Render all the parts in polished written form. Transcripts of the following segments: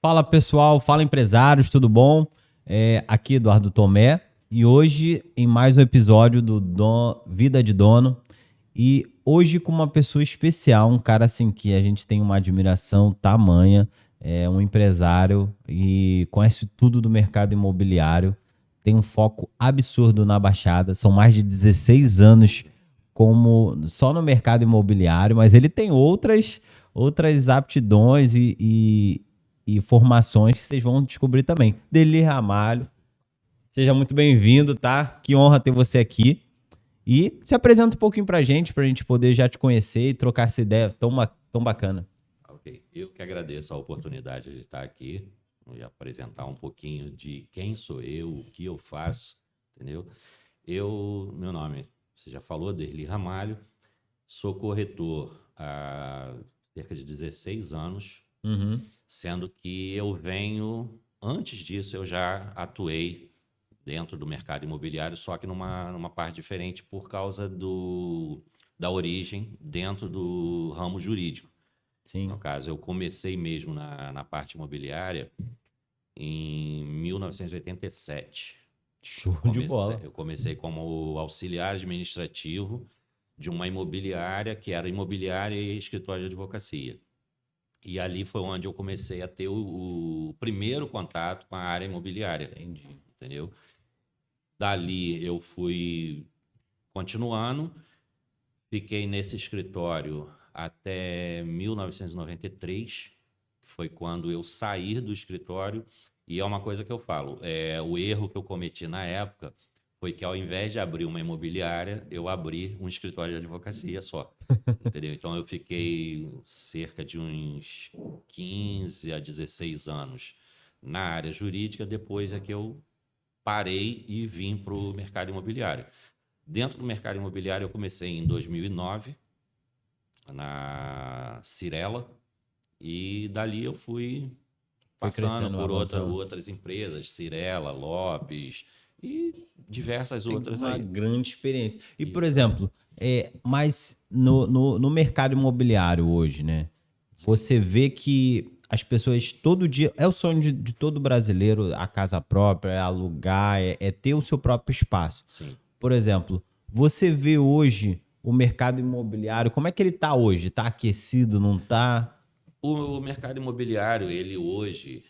Fala pessoal, fala empresários, tudo bom? Aqui Eduardo Tomé e hoje em mais um episódio do Vida de Dono e hoje com uma pessoa especial, um cara assim que a gente tem uma admiração tamanha, é um empresário e conhece tudo do mercado imobiliário, tem um foco absurdo na Baixada, são mais de 16 anos como só no mercado imobiliário, mas ele tem outras aptidões e formações que vocês vão descobrir também. Deli Ramalho, seja muito bem-vindo, tá? Que honra ter você aqui. E se apresenta um pouquinho pra gente poder já te conhecer e trocar essa ideia tão bacana. Ok, eu que agradeço a oportunidade de estar aqui e apresentar um pouquinho de quem sou eu, o que eu faço, entendeu? Meu nome, você já falou, Derli Ramalho, sou corretor há cerca de 16 anos, Uhum. sendo que antes disso eu já atuei dentro do mercado imobiliário, só que numa parte diferente por causa da origem dentro do ramo jurídico. No Sim. caso, eu comecei mesmo na parte imobiliária em 1987. Show de bola. Eu comecei como auxiliar administrativo de uma imobiliária que era imobiliária e escritório de advocacia. E ali foi onde eu comecei a ter o primeiro contato com a área imobiliária. Entendi. Entendeu? Dali eu fui continuando, fiquei nesse escritório até 1993, que foi quando eu saí do escritório. E é uma coisa que eu falo, o erro que eu cometi na época foi que ao invés de abrir uma imobiliária, eu abri um escritório de advocacia só. Entendeu? Então eu fiquei cerca de uns 15 a 16 anos na área jurídica, depois é que eu parei e vim para o mercado imobiliário. Dentro do mercado imobiliário eu comecei em 2009, na Cirela, e dali eu fui Foi passando crescendo, por avançando. outras empresas, Cirela, Lopes e diversas Tem outras uma aí. grande experiência. E, por E, exemplo, mas no mercado imobiliário hoje, né? sim, Você vê que as pessoas todo dia. É o sonho de todo brasileiro a casa própria, é alugar, é ter o seu próprio espaço. sim. Por exemplo, você vê hoje o mercado imobiliário, como é que ele tá hoje? Tá aquecido, não tá? O mercado imobiliário, ele hoje,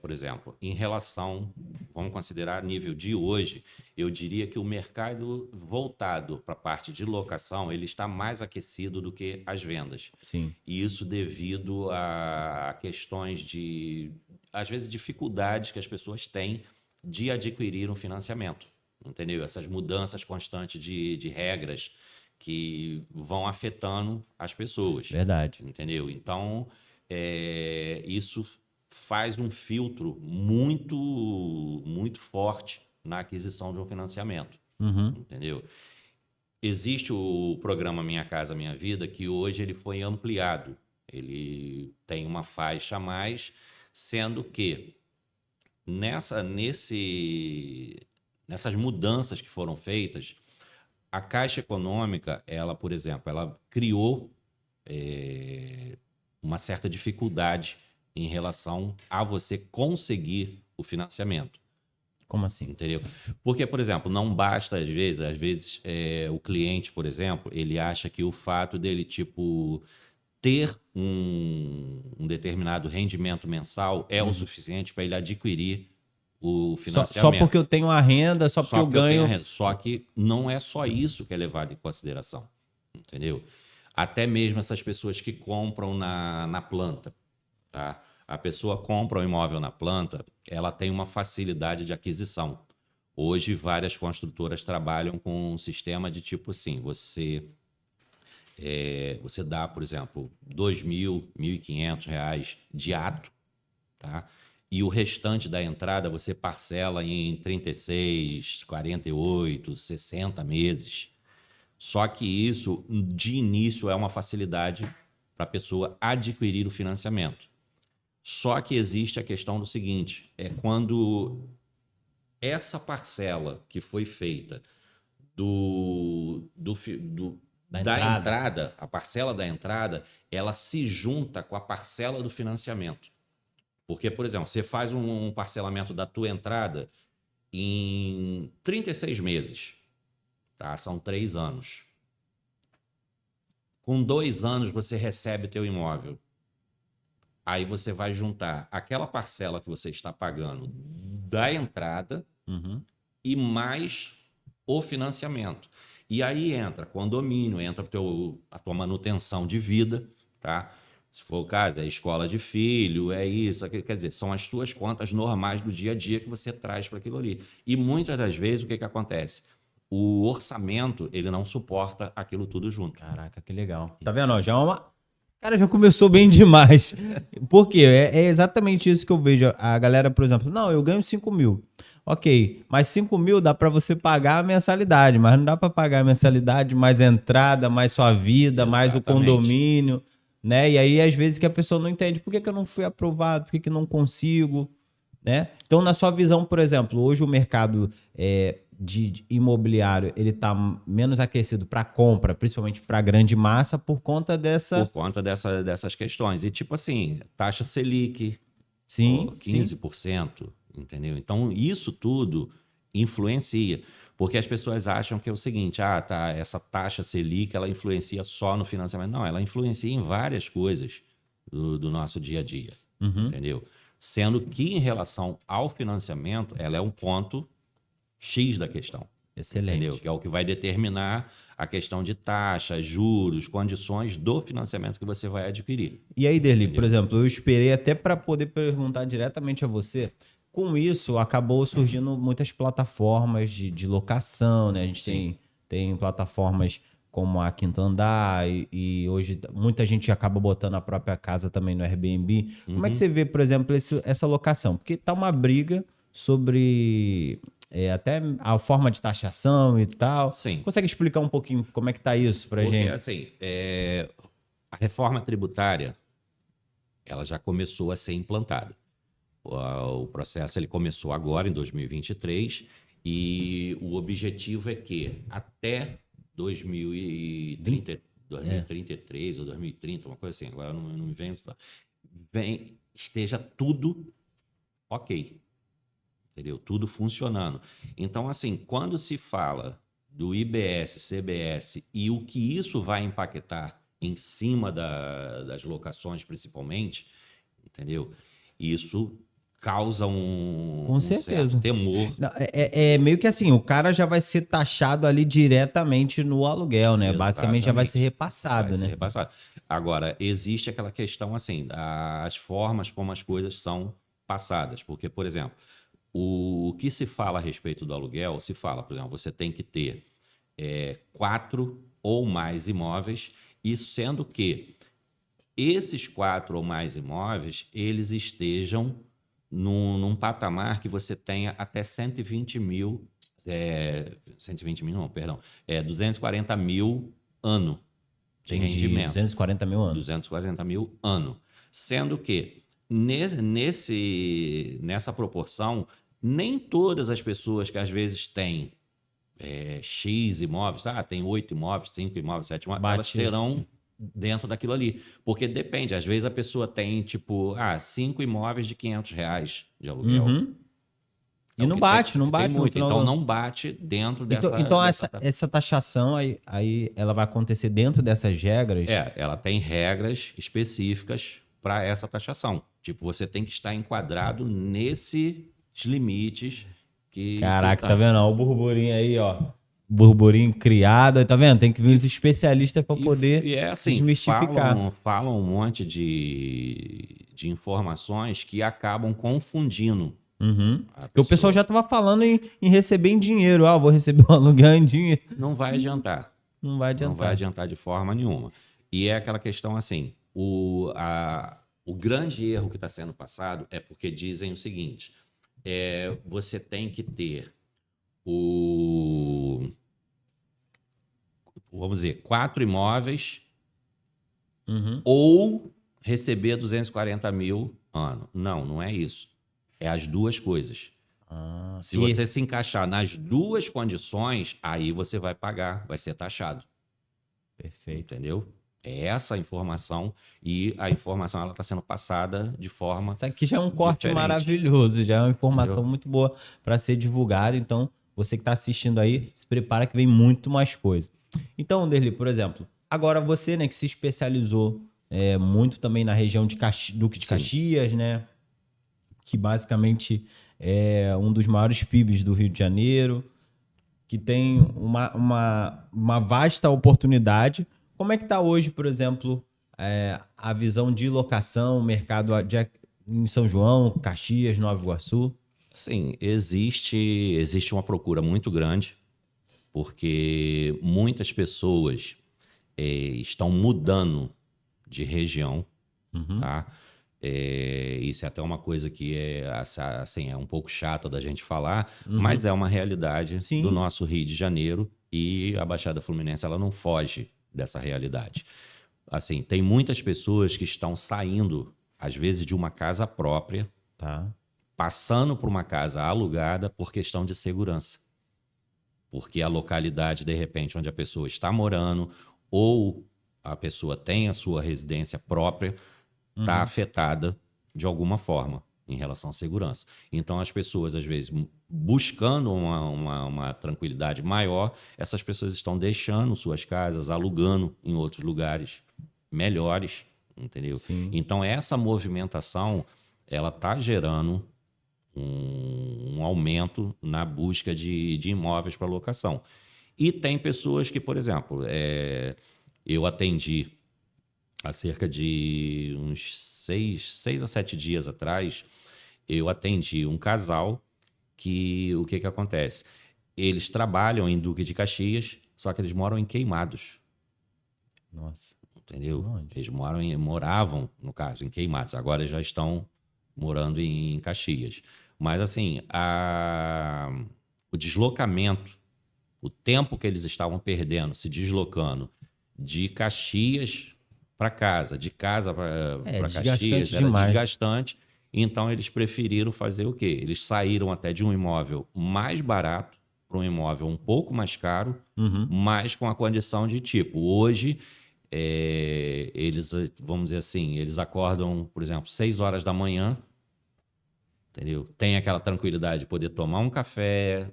por exemplo, em relação, vamos considerar nível de hoje, eu diria que o mercado voltado para a parte de locação, ele está mais aquecido do que as vendas. Sim, E isso devido a questões de, às vezes, dificuldades que as pessoas têm de adquirir um financiamento. Entendeu? Essas mudanças constantes de regras que vão afetando as pessoas. verdade. Entendeu? Então, isso faz um filtro muito, muito forte na aquisição de um financiamento. Uhum. Entendeu? Existe o programa Minha Casa Minha Vida, que hoje ele foi ampliado. Ele tem uma faixa a mais, sendo que nessas mudanças que foram feitas, a Caixa Econômica, ela, por exemplo, ela criou uma certa dificuldade em relação a você conseguir o financiamento. Como assim? Entendeu? Porque, por exemplo, não basta às vezes o cliente, por exemplo, ele acha que o fato dele, tipo, ter um determinado rendimento mensal é o Uhum. suficiente para ele adquirir o Só porque financiamento. eu tenho a renda, só porque Só eu porque eu tenho a ganho. renda. Só que não é só isso que é levado em consideração. Entendeu? Até mesmo essas pessoas que compram na planta. Tá? A pessoa compra o imóvel na planta, ela tem uma facilidade de aquisição. Hoje, várias construtoras trabalham com um sistema de tipo assim: você dá, por exemplo, R$ 2.000, R$ 1.500 de ato, tá? E o restante da entrada você parcela em 36, 48, 60 meses. Só que isso, de início, é uma facilidade para a pessoa adquirir o financiamento. Só que existe a questão do seguinte: é quando essa parcela que foi feita Da da entrada. entrada, a parcela da entrada, ela se junta com a parcela do financiamento. Porque, por exemplo, você faz um parcelamento da tua entrada em 36 meses, tá? São 3 anos. Com 2 anos você recebe teu imóvel. Aí você vai juntar aquela parcela que você está pagando da entrada e mais o financiamento. E aí entra condomínio, entra a tua manutenção de vida, tá? Se for o caso, é escola de filho, é isso, quer dizer, são as tuas contas normais do dia a dia que você traz para aquilo ali. E muitas das vezes o que acontece? O orçamento, ele não suporta aquilo tudo junto. Caraca, que legal. Tá vendo? Ó, já é uma... Cara, já começou bem demais. Por quê? É exatamente isso que eu vejo. A galera, por exemplo, não, eu ganho 5 mil. Ok, mas 5 mil dá para você pagar a mensalidade, mas não dá para pagar a mensalidade, mais entrada, mais sua vida, mais o Exatamente. condomínio, né? E aí, às vezes, que a pessoa não entende por que eu não fui aprovado, por que não consigo, né? Então, na sua visão, por exemplo, hoje o mercado de imobiliário ele está menos aquecido para compra, principalmente para grande massa, por conta Por conta dessas questões. E tipo assim, taxa Selic, Sim, 15%, entendeu? Então, isso tudo influencia. Porque as pessoas acham que é o seguinte, tá, essa taxa Selic, ela influencia só no financiamento. Não, ela influencia em várias coisas do nosso dia a dia, entendeu? Sendo que, em relação ao financiamento, ela é um ponto X da questão. Excelente. Entendeu? Que é o que vai determinar a questão de taxas, juros, condições do financiamento que você vai adquirir. E aí, Derli, por exemplo, eu esperei até para poder perguntar diretamente a você. Com isso, acabou surgindo muitas plataformas de locação, né? A gente tem plataformas como a Quinto Andar e hoje muita gente acaba botando a própria casa também no Airbnb. Como é que você vê, por exemplo, essa locação? Porque tá uma briga sobre até a forma de taxação e tal. Sim. Consegue explicar um pouquinho como é que tá isso pra gente? Porque, assim, a reforma tributária, ela já começou a ser implantada. O processo ele começou agora, em 2023, e o objetivo é que até 2033 ou 2030, uma coisa assim, agora não me esteja tudo ok. Entendeu? Tudo funcionando. Então, assim, quando se fala do IBS, CBS e o que isso vai impactar em cima das locações, principalmente, entendeu? Isso causa Com certo certeza. temor. Não, é meio que assim, o cara já vai ser taxado ali diretamente no aluguel, né? Basicamente já vai ser Exatamente. repassado, Vai ser né? repassado. Agora, existe aquela questão assim, as formas como as coisas são passadas. Porque, por exemplo, o que se fala a respeito do aluguel, se fala, por exemplo, você tem que ter 4 ou mais imóveis, e sendo que esses 4 ou mais imóveis, eles estejam num patamar que você tenha até 120 mil, 120 mil não, perdão, 240 mil ano de Entendi. rendimento. 240 mil anos. 240 mil ano. Sendo que nessa proporção, nem todas as pessoas que às vezes têm X imóveis, tem 8 imóveis, 5 imóveis, 7 imóveis, elas terão dentro daquilo ali. Porque depende, às vezes a pessoa tem, tipo, 5 imóveis de R$ 500 de aluguel. E não bate, não bate no muito. final Então do... não bate dentro dessa... Então essa taxação aí ela vai acontecer dentro dessas regras? Ela tem regras específicas para essa taxação. Tipo, você tem que estar enquadrado nesses limites que... Caraca, tá vendo? Ó, o burburinho aí, ó. Burburinho criado, tá vendo? Tem que vir os especialistas para poder assim, desmistificar. falam um monte de informações que acabam confundindo. Porque o pessoal já tava falando em receber em dinheiro. Vou receber um aluguel em dinheiro. Não vai adiantar. Não vai adiantar. Não vai adiantar de forma nenhuma. E é aquela questão assim, o grande erro que está sendo passado é porque dizem o seguinte, você tem que ter vamos dizer, 4 imóveis ou receber 240 mil ano. Não é isso. É as duas coisas. Se você se encaixar nas duas condições, aí você vai pagar, vai ser taxado. Perfeito. Entendeu? É essa a informação, e a informação ela está sendo passada de forma Isso aqui já é um corte diferente. maravilhoso, já é uma informação Entendeu? muito boa para ser divulgada. Então, você que está assistindo aí, se prepara que vem muito mais coisa. Então, Derli, por exemplo, agora você, né, que se especializou muito também na região de Duque de Sim. Caxias, né, que basicamente é um dos maiores PIBs do Rio de Janeiro, que tem uma vasta oportunidade. Como é que está hoje, por exemplo, a visão de locação, mercado em São João, Caxias, Nova Iguaçu? Sim, existe uma procura muito grande, porque muitas pessoas estão mudando de região, Uhum, tá? Isso é até uma coisa que assim, é um pouco chata da gente falar, uhum. mas é uma realidade do Sim. nosso Rio de Janeiro, e a Baixada Fluminense ela não foge dessa realidade. Assim, tem muitas pessoas que estão saindo, às vezes, de uma casa própria, Tá. passando por uma casa alugada por questão de segurança. Porque a localidade, de repente, onde a pessoa está morando, ou a pessoa tem a sua residência própria, está Uhum. afetada de alguma forma em relação à segurança. Então, as pessoas, às vezes, buscando uma tranquilidade maior, essas pessoas estão deixando suas casas, alugando em outros lugares melhores, entendeu? Sim. Então, essa movimentação, ela está gerando um aumento na busca de imóveis para locação. E tem pessoas que, por exemplo, eu atendi há cerca de uns 6 a 7 dias atrás, eu atendi um casal que o que acontece? Eles trabalham em Duque de Caxias, só que eles moram em Queimados, Nossa. entendeu? Onde? Eles moravam, no caso, em Queimados. Agora eles já estão morando em Caxias. Mas assim, o deslocamento, o tempo que eles estavam perdendo, se deslocando de Caxias para casa, de casa É para Caxias, desgastante era demais. desgastante. Então eles preferiram fazer o quê? Eles saíram até de um imóvel mais barato para um imóvel um pouco mais caro, Uhum. mas com a condição de tipo, hoje eles, vamos dizer assim, eles acordam, por exemplo, 6 horas da manhã, entendeu? Tem aquela tranquilidade de poder tomar um café,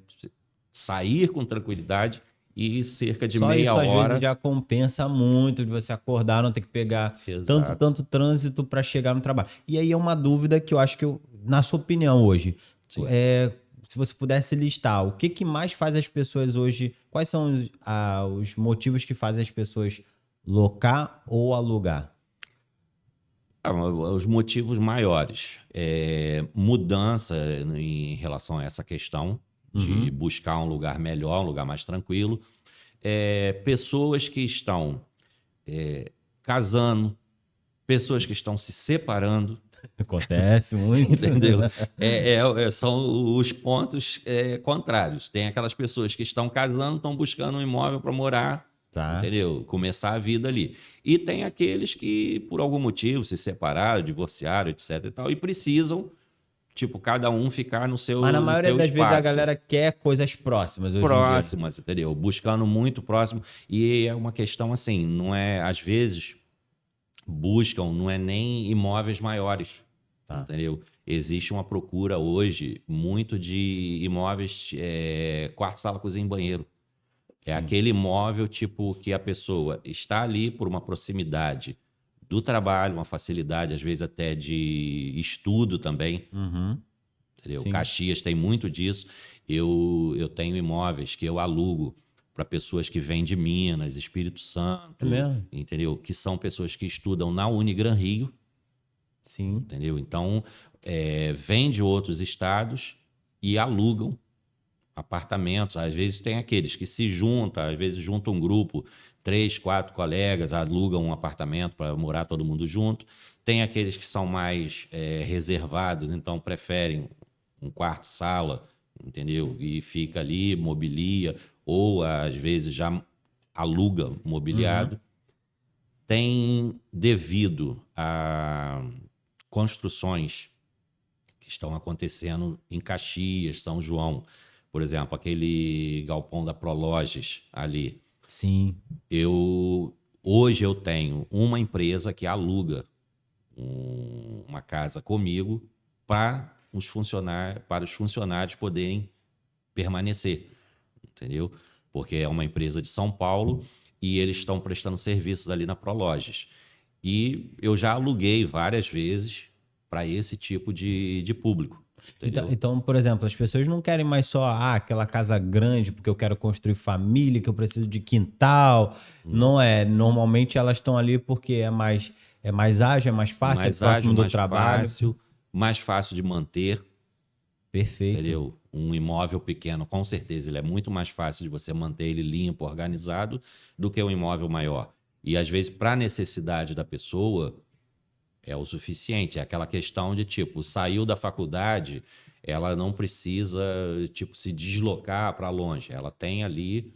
sair com tranquilidade, e cerca de Só meia isso às vezes hora. já compensa muito de você acordar, não ter que pegar Exato. tanto trânsito para chegar no trabalho. E aí é uma dúvida que eu acho que na sua opinião hoje, Sim. é, se você pudesse listar, o que que mais faz as pessoas hoje, quais são os motivos que fazem as pessoas locar ou alugar? Os motivos maiores mudança em relação a essa questão de Uhum. buscar um lugar melhor, um lugar mais tranquilo. Pessoas que estão casando, pessoas que estão se separando, Acontece muito. entendeu? São os pontos contrários. Tem aquelas pessoas que estão casando, estão buscando um imóvel para morar, Tá. entendeu? Começar a vida ali. E tem aqueles que, por algum motivo, se separaram, divorciaram, etc. e tal, e precisam, tipo, cada um ficar no Mas na seu, no maioria seu das vezes a espaço. galera quer coisas próximas hoje em dia. Próximas, entendeu? Buscando muito próximo. E é uma questão assim, não é, às vezes, buscam, não é nem imóveis maiores, Tá. entendeu? Existe uma procura hoje muito de imóveis quarto, sala, cozinha e banheiro. É Sim. aquele imóvel tipo que a pessoa está ali por uma proximidade do trabalho, uma facilidade, às vezes até de estudo também, Uhum. entendeu? Sim. Caxias tem muito disso. Eu tenho imóveis que eu alugo para pessoas que vêm de Minas, Espírito É Santo, mesmo? entendeu? Que são pessoas que estudam na Unigran Rio, Sim. entendeu? Então, vêm de outros estados e alugam apartamentos. Às vezes tem aqueles que se juntam, às vezes juntam um grupo, 3, 4 colegas, alugam um apartamento para morar todo mundo junto. Tem aqueles que são mais reservados, então preferem um quarto, sala, entendeu? E fica ali, mobilia, ou às vezes já aluga Uhum. mobiliado. Tem, devido a construções que estão acontecendo em Caxias, São João. Por exemplo, aquele galpão da Prologes ali. Sim. Eu Hoje eu tenho uma empresa que aluga uma casa comigo para os funcionários poderem permanecer, entendeu? Porque é uma empresa de São Paulo e eles estão prestando serviços ali na Prologes. E eu já aluguei várias vezes para esse tipo de público, entendeu? Então, por exemplo, as pessoas não querem mais só aquela casa grande porque eu quero construir família, que eu preciso de quintal. Não é. Normalmente elas estão ali porque é mais ágil, é mais fácil, é Mais ágil, próximo do trabalho. mais fácil de manter, Perfeito. entendeu? Um imóvel pequeno, com certeza, ele é muito mais fácil de você manter ele limpo, organizado, do que um imóvel maior. E às vezes, para a necessidade da pessoa, é o suficiente. É aquela questão de, tipo, saiu da faculdade, ela não precisa, tipo, se deslocar para longe. Ela tem ali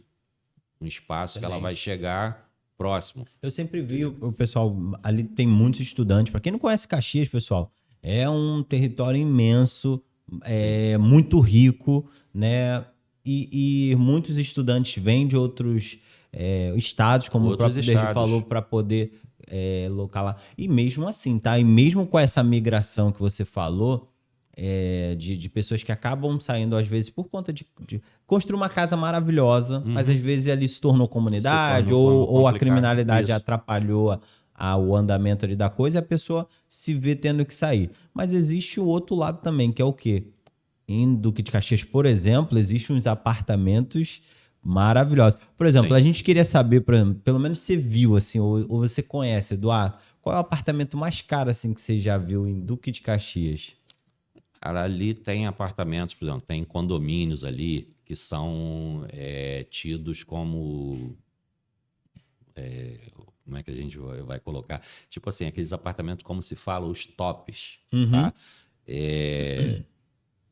um espaço que ela vai Excelente. chegar próximo. Eu sempre vi o pessoal, ali tem muitos estudantes. Para quem não conhece Caxias, pessoal, é um território imenso, Sim. muito rico, né? E muitos estudantes vêm de outros estados, como o Outros próprio Derli falou, estados. para poder locar lá. E mesmo assim, tá? E mesmo com essa migração que você falou, de pessoas que acabam saindo, às vezes, por conta de construir uma casa maravilhosa, mas às vezes ali se tornou Se comunidade, torna ou a complicado. criminalidade Isso. atrapalhou o andamento ali da coisa e a pessoa se vê tendo que sair. Mas existe o outro lado também, que é o quê? Em Duque de Caxias, por exemplo, existem uns apartamentos maravilhosos. Por exemplo, a Sim. gente queria saber, por exemplo, pelo menos você viu, assim, ou você conhece, Eduardo, qual é o apartamento mais caro, assim, que você já viu em Duque de Caxias? Cara, ali tem apartamentos, por exemplo, tem condomínios ali que são tidos como. Como é que a gente vai colocar? Tipo assim, aqueles apartamentos, como se fala, os tops, Uhum. tá?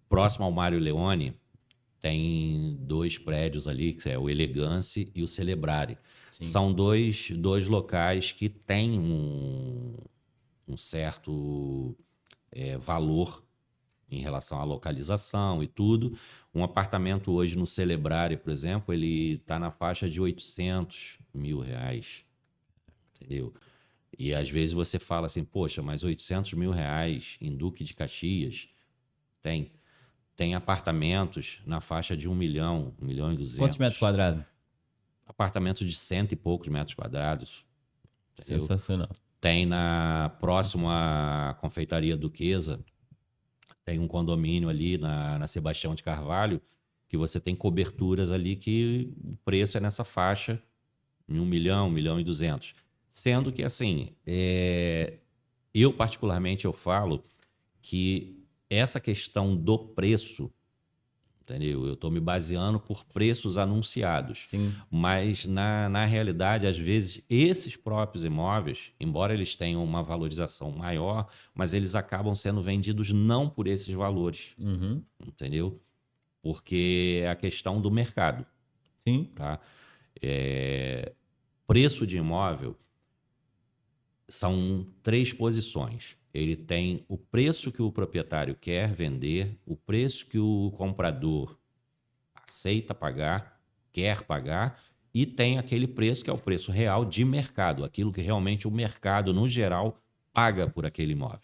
Próximo ao Mário Leone, tem dois prédios ali, que é o Elegance e o Celebrare. Sim. São dois locais que têm um certo valor em relação à localização e tudo. Um apartamento hoje no Celebrare, por exemplo, ele está na faixa de R$ 800 mil, entendeu? E às vezes você fala assim, poxa, mas R$ 800 mil em Duque de Caxias tem. Tem apartamentos na faixa de 1 milhão, 1,2 milhão. Quantos metros quadrados? Apartamentos de cento e poucos metros quadrados, entendeu? Sensacional. Tem próximo à Confeitaria Duquesa, tem um condomínio ali na Sebastião de Carvalho, que você tem coberturas ali que o preço é nessa faixa, em 1 milhão, 1,2 milhão. Sendo que, assim, eu particularmente eu falo que essa questão do preço, entendeu? Eu estou me baseando por preços anunciados. Sim. Mas, na realidade, às vezes, esses próprios imóveis, embora eles tenham uma valorização maior, mas eles acabam sendo vendidos não por esses valores, Uhum. entendeu? Porque é a questão do mercado, Sim. tá? Preço de imóvel são três posições. Ele tem o preço que o proprietário quer vender, o preço que o comprador aceita pagar, quer pagar, e tem aquele preço que é o preço real de mercado, aquilo que realmente o mercado, no geral, paga por aquele imóvel.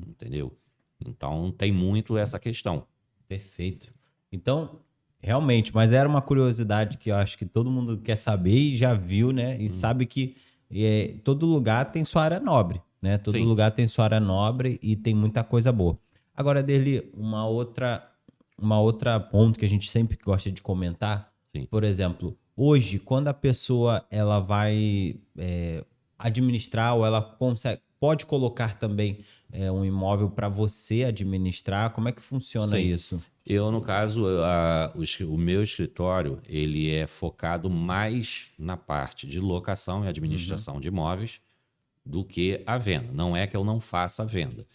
Entendeu? Então, tem muito essa questão. Perfeito. Então, realmente, mas era uma curiosidade que eu acho que todo mundo quer saber e já viu, né? E sabe que todo lugar tem sua área nobre, né? Todo Sim, lugar tem sua área nobre e tem muita coisa boa. Agora, Derli, uma outra ponto que a gente sempre gosta de comentar, sim, por exemplo, hoje, quando a pessoa ela vai administrar ou ela consegue, pode colocar também um imóvel para você administrar, como é que funciona sim. isso? Eu, no caso, o meu escritório, ele é focado mais na parte de locação e administração de imóveis do que a venda. Não é que eu não faça a venda.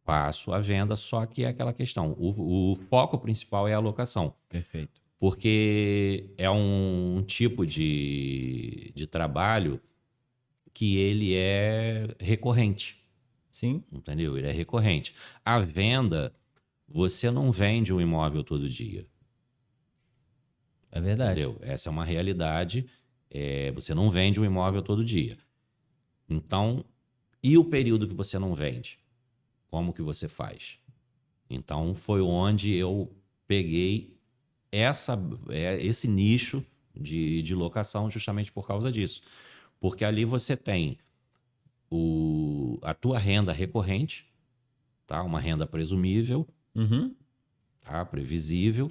Faço a venda, só que é aquela questão. O foco principal é a locação, Perfeito. porque é um tipo de trabalho que ele é recorrente, Sim, entendeu? Ele é recorrente. A venda, você não vende um imóvel todo dia, é verdade. entendeu? Essa é uma realidade Você não vende um imóvel todo dia. Então, e o período que você não vende? Como que você faz? Então, foi onde eu peguei esse nicho de locação justamente por causa disso. Porque ali você tem a tua renda recorrente, tá? Uma renda presumível, Uhum. tá? Previsível.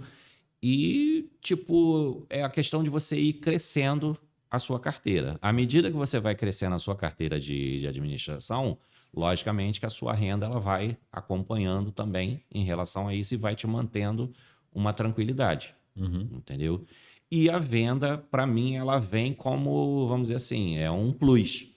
E, tipo, é a questão de você ir crescendo a sua carteira. À medida que você vai crescendo a sua carteira de administração, logicamente que a sua renda ela vai acompanhando também em relação a isso e vai te mantendo uma tranquilidade, Uhum. entendeu? E a venda, para mim, ela vem como, vamos dizer assim, é um plus,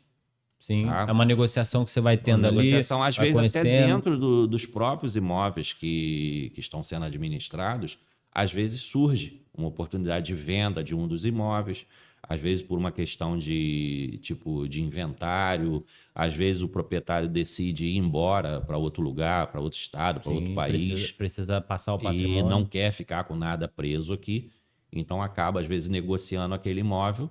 Sim, é tá? uma negociação que você vai Uma tendo ali, negociação, às vai vezes até conhecendo. dentro dos próprios imóveis que estão sendo administrados, às vezes surge uma oportunidade de venda de um dos imóveis, às vezes por uma questão de tipo de inventário, às vezes o proprietário decide ir embora para outro lugar, para outro estado, para outro Sim, precisa, país precisa passar o e não patrimônio. quer ficar com nada preso aqui, então acaba às vezes negociando aquele imóvel,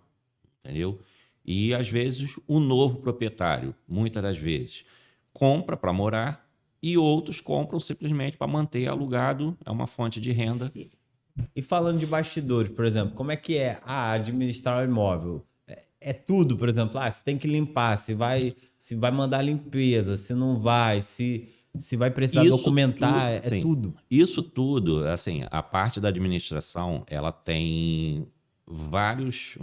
entendeu? E às vezes o novo proprietário, muitas das vezes, compra para morar e outros compram simplesmente para manter alugado, é uma fonte de renda. E falando de bastidores, por exemplo, como é que é administrar o imóvel? É tudo, por exemplo, se tem que limpar, se vai mandar limpeza, se não vai, se vai precisar Isso documentar, tudo, é sim, tudo. isso tudo, assim, a parte da administração, ela tem vários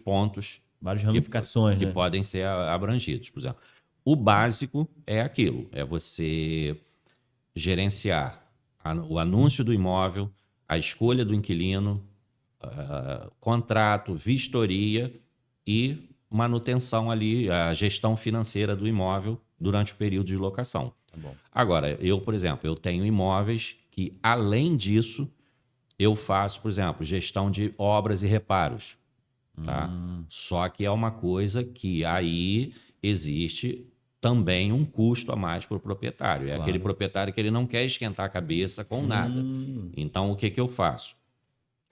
pontos Várias que, ramificações, que né? podem ser abrangidos. Por exemplo, o básico é aquilo, é você gerenciar o anúncio do imóvel, a escolha do inquilino, contrato, vistoria e manutenção ali, a gestão financeira do imóvel durante o período de locação. Tá bom. Agora, eu, por exemplo, eu tenho imóveis que, além disso, eu faço, por exemplo, gestão de obras e reparos, tá? Só que é uma coisa que aí existe também um custo a mais para o proprietário. É aquele Claro. proprietário que ele não quer esquentar a cabeça com nada. Hum, Então, o que que eu faço?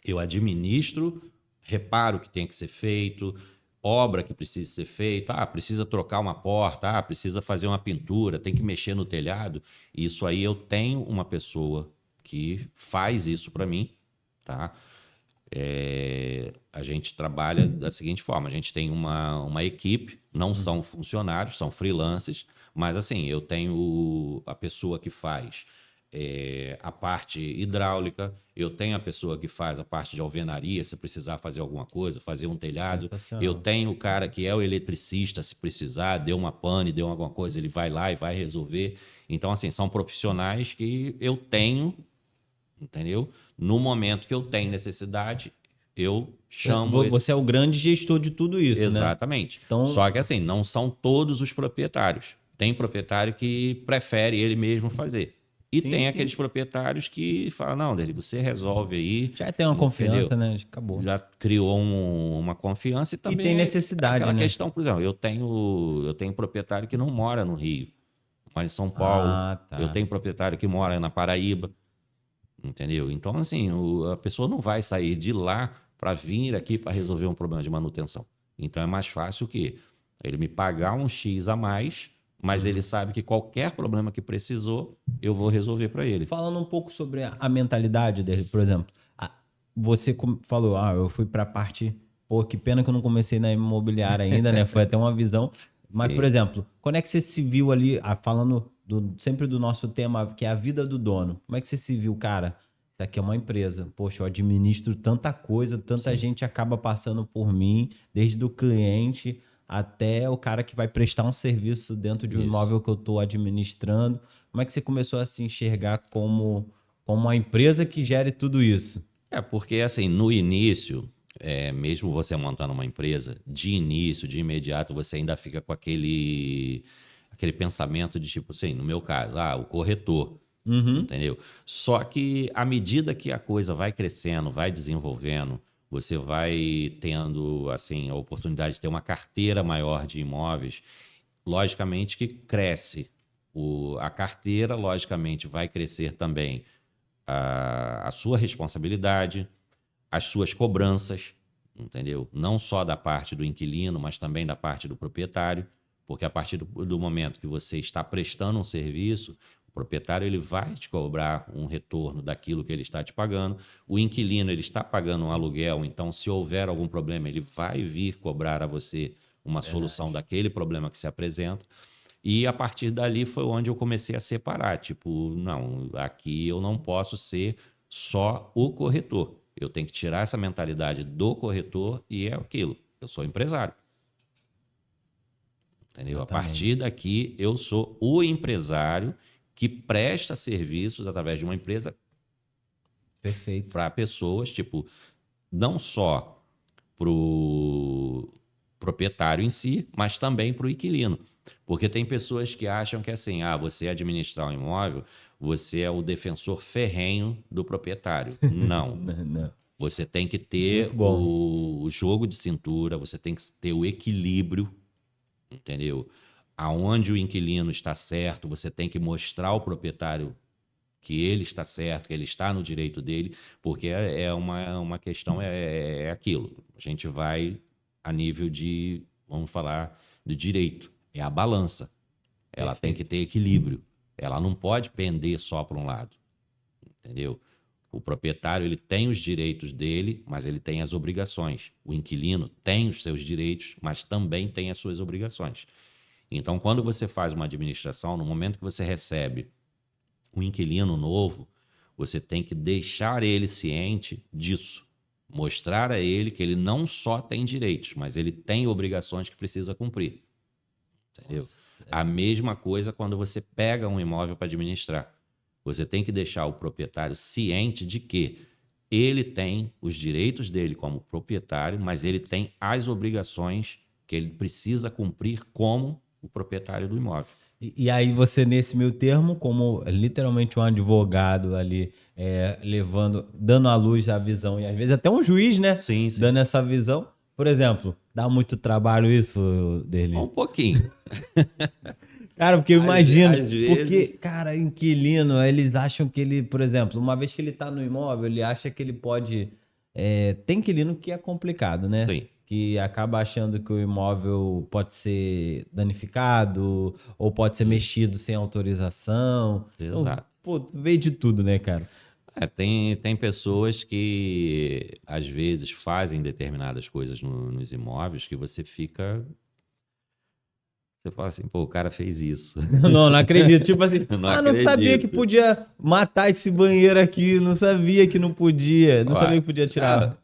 Eu administro, reparo que tem que ser feito, obra que precisa ser feita, precisa trocar uma porta, precisa fazer uma pintura, tem que mexer no telhado. Isso aí eu tenho uma pessoa que faz isso para mim, tá? A gente trabalha da seguinte forma: a gente tem uma equipe, não são funcionários, são freelancers, mas assim, eu tenho a pessoa que faz a parte hidráulica, eu tenho a pessoa que faz a parte de alvenaria, se precisar fazer alguma coisa, fazer um telhado, eu sensacional. tenho o cara que é o eletricista, se precisar, deu uma pane, deu alguma coisa, ele vai lá e vai resolver. Então, assim, são profissionais que eu tenho, entendeu? No momento que eu tenho necessidade, eu chamo esse. Você é o grande gestor de tudo isso, né? Exatamente. Então, Só que assim, não são todos os proprietários. Tem proprietário que prefere ele mesmo fazer. E sim, tem aqueles sim. proprietários que falam, não, Dele, você resolve aí, Já tem uma entendeu? confiança, né? Acabou. Já criou uma confiança e E também tem é necessidade, aquela né? questão, por exemplo, eu tenho proprietário que não mora no Rio, mora em São Paulo, Ah, eu tá. tenho proprietário que mora na Paraíba. Entendeu? Então, assim, a pessoa não vai sair de lá para vir aqui para resolver um problema de manutenção. Então, é mais fácil que ele me pagar um X a mais, mas ele sabe que qualquer problema que precisou, eu vou resolver para ele. Falando um pouco sobre a mentalidade dele, por exemplo, você falou, eu fui para a parte, pô, que pena que eu não comecei na imobiliária ainda, né? Foi até uma visão. Mas, por Sim, exemplo, quando é que você se viu ali, falando sempre do nosso tema, que é a vida do dono? Como é que você se viu, cara? Isso aqui é uma empresa. Poxa, eu administro tanta coisa, tanta sim. gente acaba passando por mim, desde o cliente até o cara que vai prestar um serviço dentro de um Isso. imóvel que eu estou administrando. Como é que você começou a se enxergar como uma empresa que gere tudo isso? É porque, assim, no início, mesmo você montando uma empresa, de início, de imediato, você ainda fica com aquele pensamento de tipo assim, no meu caso, o corretor. Uhum. Entendeu? Só que à medida que a coisa vai crescendo, vai desenvolvendo, você vai tendo assim a oportunidade de ter uma carteira maior de imóveis, logicamente que cresce a carteira, logicamente vai crescer também a sua responsabilidade, as suas cobranças, entendeu? Não só da parte do inquilino, mas também da parte do proprietário, porque a partir do momento que você está prestando um serviço, o proprietário ele vai te cobrar um retorno daquilo que ele está te pagando, o inquilino ele está pagando um aluguel, então se houver algum problema, ele vai vir cobrar a você uma solução daquele problema que se apresenta. E a partir dali foi onde eu comecei a separar. Tipo, não, aqui eu não posso ser só o corretor. Eu tenho que tirar essa mentalidade do corretor e é aquilo. Eu sou empresário. Entendeu? A partir daqui, eu sou o empresário que presta serviços através de uma empresa Perfeito. para pessoas, tipo, não só para o proprietário em si, mas também para o inquilino. Porque tem pessoas que acham que assim, você administrar um imóvel, você é o defensor ferrenho do proprietário. Não. Não. Você tem que ter o jogo de cintura, você tem que ter o equilíbrio, entendeu? Aonde o inquilino está certo, você tem que mostrar ao proprietário que ele está certo, que ele está no direito dele, porque é uma questão, é aquilo. A gente vai a nível de, vamos falar, de direito. É a balança. Ela tem que ter equilíbrio. Ela não pode pender só para um lado. Entendeu? O proprietário ele tem os direitos dele, mas ele tem as obrigações. O inquilino tem os seus direitos, mas também tem as suas obrigações. Então, quando você faz uma administração, no momento que você recebe um inquilino novo, você tem que deixar ele ciente disso. Mostrar a ele que ele não só tem direitos, mas ele tem obrigações que precisa cumprir. Entendeu? A mesma coisa quando você pega um imóvel para administrar. Você tem que deixar o proprietário ciente de que ele tem os direitos dele como proprietário, mas ele tem as obrigações que ele precisa cumprir como o proprietário do imóvel. E aí você, nesse meio termo, como literalmente um advogado ali, dando à luz a visão, e às vezes até um juiz, né? Sim, sim. Dando essa visão. Por exemplo, dá muito trabalho isso, Derli? Um pouquinho. Cara, porque eu imagino, Às vezes... porque, cara, inquilino, eles acham que ele, por exemplo, uma vez que ele tá no imóvel, ele acha que ele pode... tem inquilino que é complicado, né? Sim. Que acaba achando que o imóvel pode ser danificado ou pode ser mexido sem autorização. Exato. Então, pô, veio de tudo, né, cara? Tem pessoas que, às vezes, fazem determinadas coisas nos imóveis que você fica... Você fala assim, pô, o cara fez isso. Não acredito. Tipo assim, não sabia que podia matar esse banheiro aqui, não sabia que não podia, sabia que podia tirar. Cara,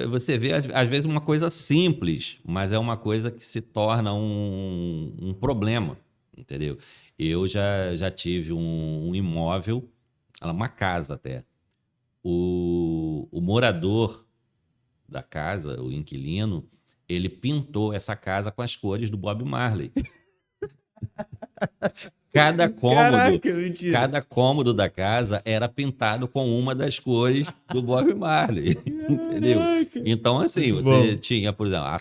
você vê, às vezes, uma coisa simples, mas é uma coisa que se torna um problema, entendeu? Eu já tive um imóvel, uma casa até. O morador da casa, o inquilino, ele pintou essa casa com as cores do Bob Marley. Cada cômodo da casa era pintado com uma das cores do Bob Marley, entendeu? Então, assim, você tinha, por exemplo, a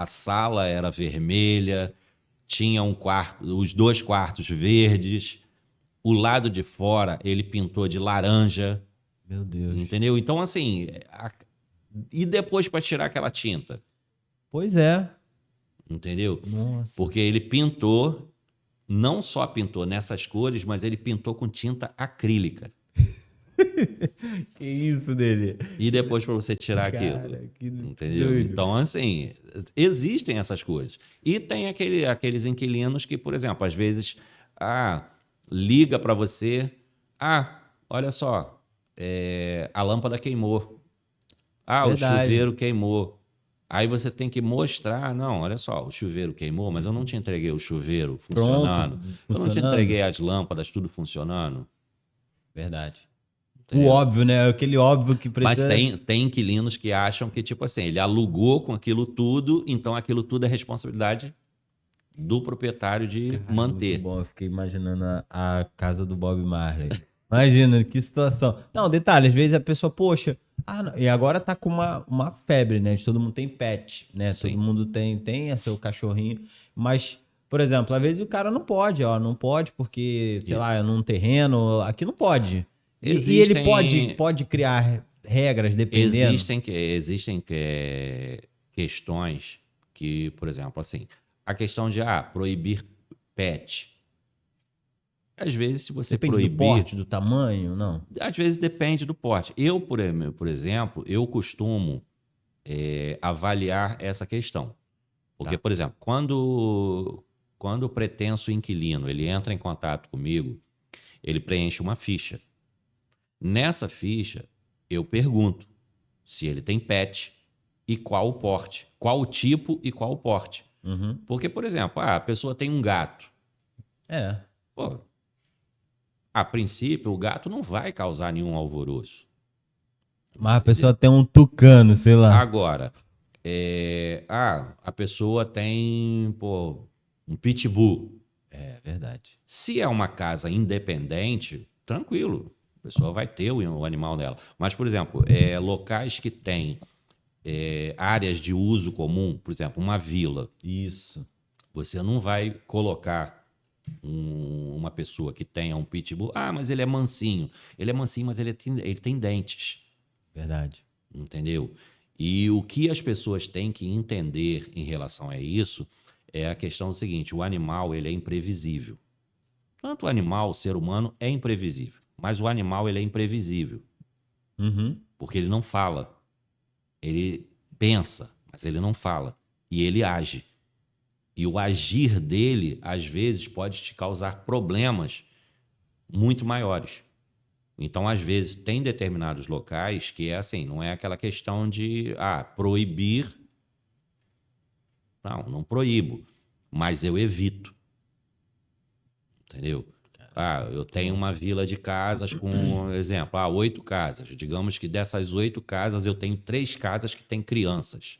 sala era vermelha, tinha um quarto, os 2 quartos verdes, o lado de fora ele pintou de laranja. Meu Deus. Entendeu? Então, assim, e depois para tirar aquela tinta? Pois é. Entendeu? Nossa. Porque ele pintou, não só pintou nessas cores, mas ele pintou com tinta acrílica. Que isso dele? E depois para você tirar aquilo. Entendeu? Doido. Então, assim, existem essas coisas. E tem aqueles inquilinos que, por exemplo, às vezes, liga para você, olha só, a lâmpada queimou. Verdade. O chuveiro queimou. Aí você tem que mostrar, não, olha só, o chuveiro queimou, mas eu não te entreguei o chuveiro funcionando. Eu não te entreguei as lâmpadas, tudo funcionando. Verdade. Entendeu? O óbvio, né? Aquele óbvio que precisa... Mas tem inquilinos que acham que, tipo assim, ele alugou com aquilo tudo, então aquilo tudo é responsabilidade do proprietário de manter. Muito bom, eu fiquei imaginando a casa do Bob Marley. Imagina, que situação. Não, detalhe, às vezes a pessoa, poxa... e agora tá com uma febre, né? Todo mundo tem pet, né? Sim. Todo mundo tem seu cachorrinho. Mas, por exemplo, às vezes o cara não pode, não pode porque, sei lá, é num terreno, aqui não pode. E ele pode criar regras, dependendo? Existem questões que, por exemplo, assim, a questão de proibir pet. Às vezes, se você Depende do proibir, porte, do tamanho, não? às vezes depende do porte. Eu, por exemplo, eu costumo avaliar essa questão. Porque, Tá. por exemplo, quando o pretenso inquilino ele entra em contato comigo, ele preenche uma ficha. Nessa ficha, eu pergunto se ele tem pet e qual o porte, qual o tipo e qual o porte. Uhum. Porque, por exemplo, a pessoa tem um gato. É. Pô, a princípio, o gato não vai causar nenhum alvoroço. Mas a pessoa tem um tucano, sei lá. Agora, a pessoa tem, um pitbull. É verdade. Se é uma casa independente, tranquilo, a pessoa vai ter o animal dela. Mas, por exemplo, locais que têm áreas de uso comum, por exemplo, uma vila, Isso. você não vai colocar uma pessoa que tenha um pitbull. Mas ele é mansinho. Ele é mansinho, mas ele tem dentes. Verdade. Entendeu? E o que as pessoas têm que entender em relação a isso é a questão do seguinte: o animal ele é imprevisível. Tanto o animal, o ser humano, é imprevisível. Mas o animal ele é imprevisível, Uhum. porque ele não fala. Ele pensa, mas ele não fala. E ele age. E o agir dele, às vezes, pode te causar problemas muito maiores. Então, às vezes, tem determinados locais que é assim, não é aquela questão de proibir. Não proíbo, mas eu evito. Entendeu? Eu tenho uma vila de casas com, exemplo, 8 casas. Digamos que dessas 8 casas, eu tenho 3 casas que têm crianças.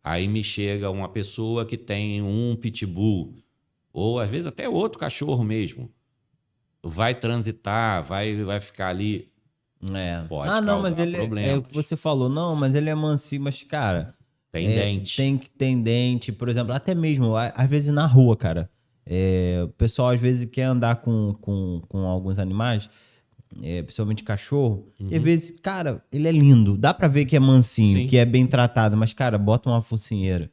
Aí me chega uma pessoa que tem um pitbull, ou às vezes até outro cachorro mesmo. Vai transitar, vai ficar ali. É. Pode Não, mas causar ele é o que problemas. você falou. Não, mas ele é mansinho, mas, cara, Tem dente. tem dente, por exemplo, até mesmo, às vezes na rua, cara. O pessoal às vezes quer andar com alguns animais, principalmente cachorro, e às vezes, cara, ele é lindo. Dá pra ver que é mansinho, Sim. que é bem tratado, mas, cara, bota uma focinheira.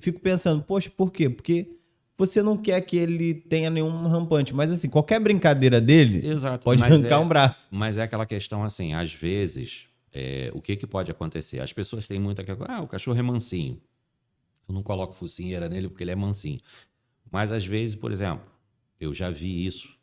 Fico pensando, poxa, por quê? Porque você não quer que ele tenha nenhum rampante. Mas assim, qualquer brincadeira dele Exato, pode arrancar um braço. mas é aquela questão assim, às vezes, o que pode acontecer? As pessoas têm muito aquela, o cachorro é mansinho. Eu não coloco focinheira nele porque ele é mansinho. Mas às vezes, por exemplo, eu já vi isso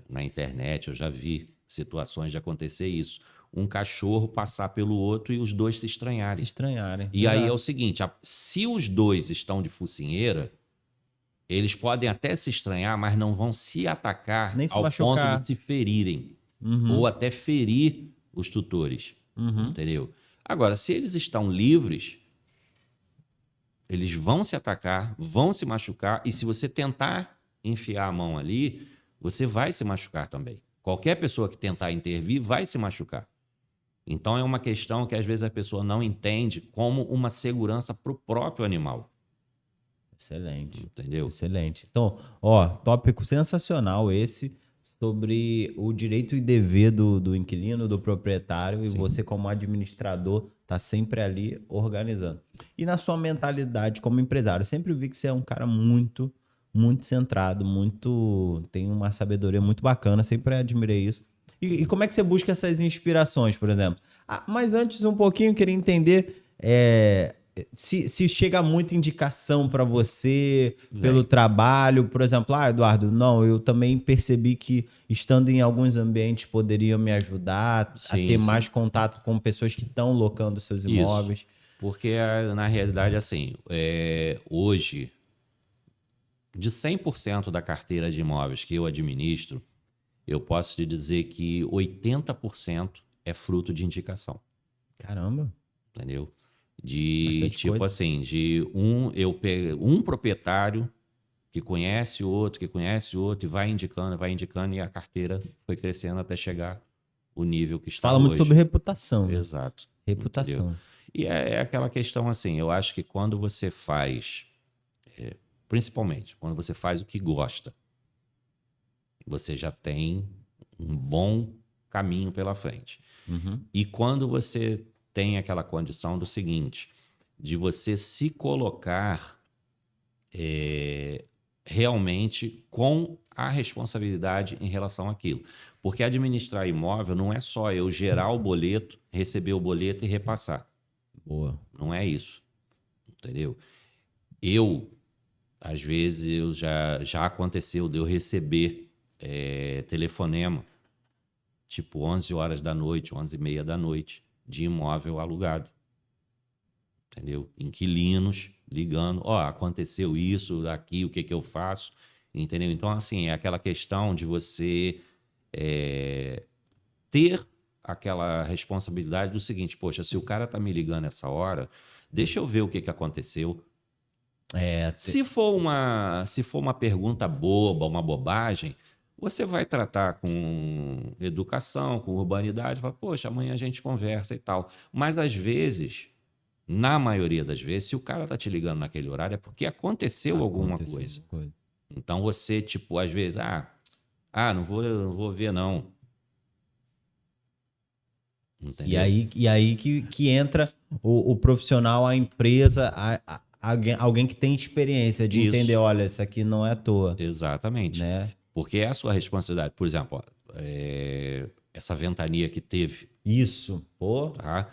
na internet, eu já vi situações de acontecer isso. Um cachorro passar pelo outro e os dois se Se estranharem. estranharem. E aí é o Exato. seguinte, se os dois estão de focinheira, eles podem até se estranhar, mas não vão se atacar Nem se ao ponto de machucar. se ferirem. Uhum. Ou até ferir os tutores. Uhum. Entendeu? Agora, se eles estão livres, eles vão se atacar, vão se machucar, e se você tentar enfiar a mão ali, você vai se machucar também. Qualquer pessoa que tentar intervir vai se machucar. Então é uma questão que às vezes a pessoa não entende como uma segurança para o próprio animal. Excelente. Entendeu? Excelente. Então, ó, tópico sensacional esse sobre o direito e dever do inquilino, do proprietário, e Sim. você, como administrador, tá sempre ali organizando. E na sua mentalidade como empresário, eu sempre vi que você é um cara muito, muito centrado, tem uma sabedoria muito bacana, sempre admirei isso. E como é que você busca essas inspirações, por exemplo? Mas antes, um pouquinho, eu queria entender. Se chega muita indicação para você pelo Vem. trabalho, por exemplo, Eduardo, não, eu também percebi que estando em alguns ambientes poderia me ajudar a Sim, ter sim. mais contato com pessoas que estão locando seus imóveis. Isso. Porque, na realidade, assim, hoje, de 100% da carteira de imóveis que eu administro, eu posso te dizer que 80% é fruto de indicação. Caramba, Entendeu? De bastante tipo coisa. assim, um proprietário que conhece outro, e vai indicando, e a carteira foi crescendo até chegar o nível que está Fala muito hoje. sobre reputação, né? Exato. Reputação. Entendeu? E é aquela questão assim, eu acho que quando você faz, principalmente quando você faz o que gosta, você já tem um bom caminho pela frente. Uhum. E quando você tem aquela condição do seguinte, de você se colocar realmente com a responsabilidade em relação àquilo. Porque administrar imóvel não é só eu gerar o boleto, receber o boleto e repassar. Boa. Não é isso, entendeu? Às vezes, já aconteceu de eu receber telefonema, tipo 11 horas da noite, 11h30 da noite, de imóvel alugado. Entendeu? Inquilinos ligando, aconteceu isso, aqui, o que que eu faço? Entendeu? Então, assim, é aquela questão de você ter aquela responsabilidade do seguinte, poxa, se o cara tá me ligando essa hora, deixa eu ver o que que aconteceu. Se for uma pergunta boba, uma bobagem, você vai tratar com educação, com urbanidade, fala, poxa, amanhã a gente conversa e tal. Mas às vezes, na maioria das vezes, se o cara tá te ligando naquele horário, é porque aconteceu alguma coisa. Então você, tipo, às vezes, não vou ver, não. Entendeu? E aí que entra o profissional, a empresa, alguém que tem experiência de entender, Isso. olha, isso aqui não é à toa, Exatamente. né? Porque é a sua responsabilidade. Por exemplo, essa ventania que teve, Isso, pô. tá?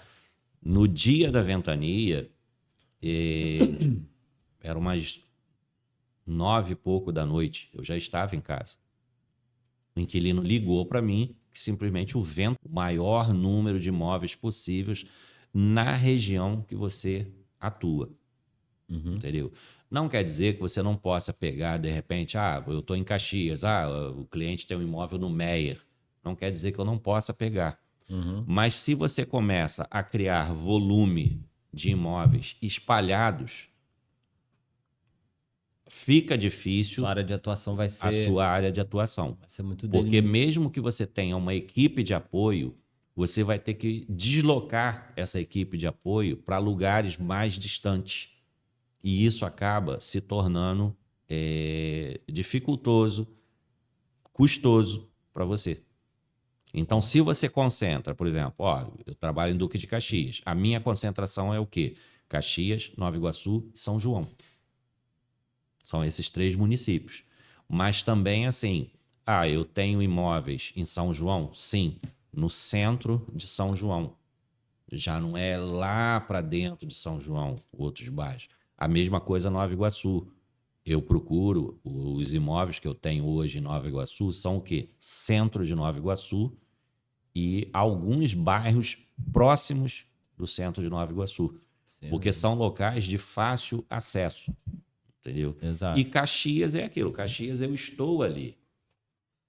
No dia da ventania, era umas 9 e pouco da noite, eu já estava em casa. O inquilino ligou para mim que simplesmente o vento, o maior número de imóveis possíveis na região que você atua. Entendeu? Não quer dizer que você não possa pegar, de repente, eu estou em Caxias, o cliente tem um imóvel no Meier. Não quer dizer que eu não possa pegar. Mas se você começa a criar volume de imóveis espalhados, fica difícil Sua área de atuação vai a ser, sua área de atuação. vai ser muito Porque mesmo que você tenha uma equipe de apoio, você vai ter que deslocar essa equipe de apoio para lugares mais distantes. E isso acaba se tornando dificultoso, custoso para você. Então, se você concentra, por exemplo, eu trabalho em Duque de Caxias. A minha concentração é o quê? Caxias, Nova Iguaçu e São João. São esses 3 municípios. Mas também, assim, eu tenho imóveis em São João? Sim, no centro de São João. Já não é lá para dentro de São João, outros bairros. A mesma coisa Nova Iguaçu. Eu procuro, os imóveis que eu tenho hoje em Nova Iguaçu são o quê? Centro de Nova Iguaçu e alguns bairros próximos do centro de Nova Iguaçu. Porque são locais de fácil acesso. Entendeu? Exato. E Caxias é aquilo. Caxias eu estou ali.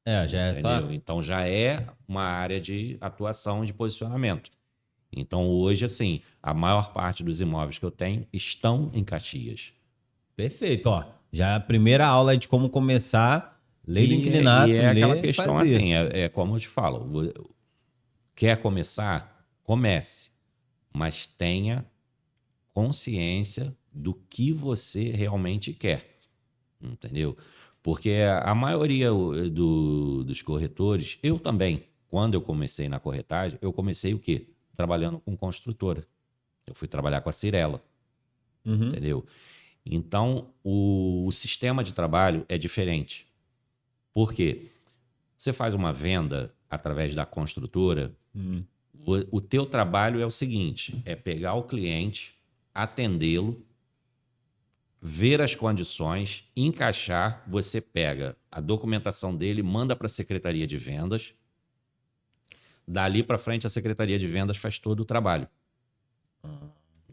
Já é Entendeu? só. Então já é uma área de atuação e de posicionamento. Então hoje, assim, a maior parte dos imóveis que eu tenho estão em Caxias. Perfeito, ó. Já é a primeira aula de como começar, lei do inclinato, E é aquela ler e questão fazer. assim, é como eu te falo, quer começar? Comece, mas tenha consciência do que você realmente quer, entendeu? Porque a maioria dos corretores, eu também, quando eu comecei na corretagem, eu comecei o quê? Trabalhando com construtora. Eu fui trabalhar com a Cirela, entendeu? Então, o sistema de trabalho é diferente. Por quê? Você faz uma venda através da construtora, o teu trabalho é o seguinte, é pegar o cliente, atendê-lo, ver as condições, encaixar, você pega a documentação dele, manda para a Secretaria de Vendas, dali para frente a Secretaria de Vendas faz todo o trabalho.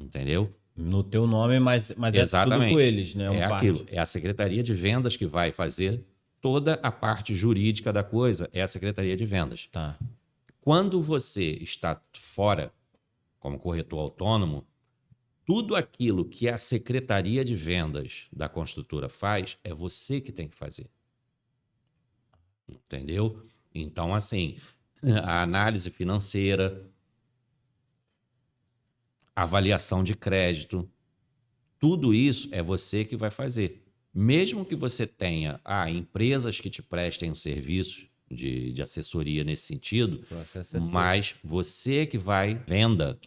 Entendeu? No teu nome, mas é tudo com eles, né? É aquilo. É a Secretaria de Vendas que vai fazer toda a parte jurídica da coisa, é a Secretaria de Vendas. Tá. Quando você está fora, como corretor autônomo, tudo aquilo que a Secretaria de Vendas da construtora faz, é você que tem que fazer. Entendeu? Então, assim, a análise financeira, avaliação de crédito, tudo isso é você que vai fazer. Mesmo que você tenha empresas que te prestem um serviço, de assessoria nesse sentido, Processo é seu. mas você que vai venda,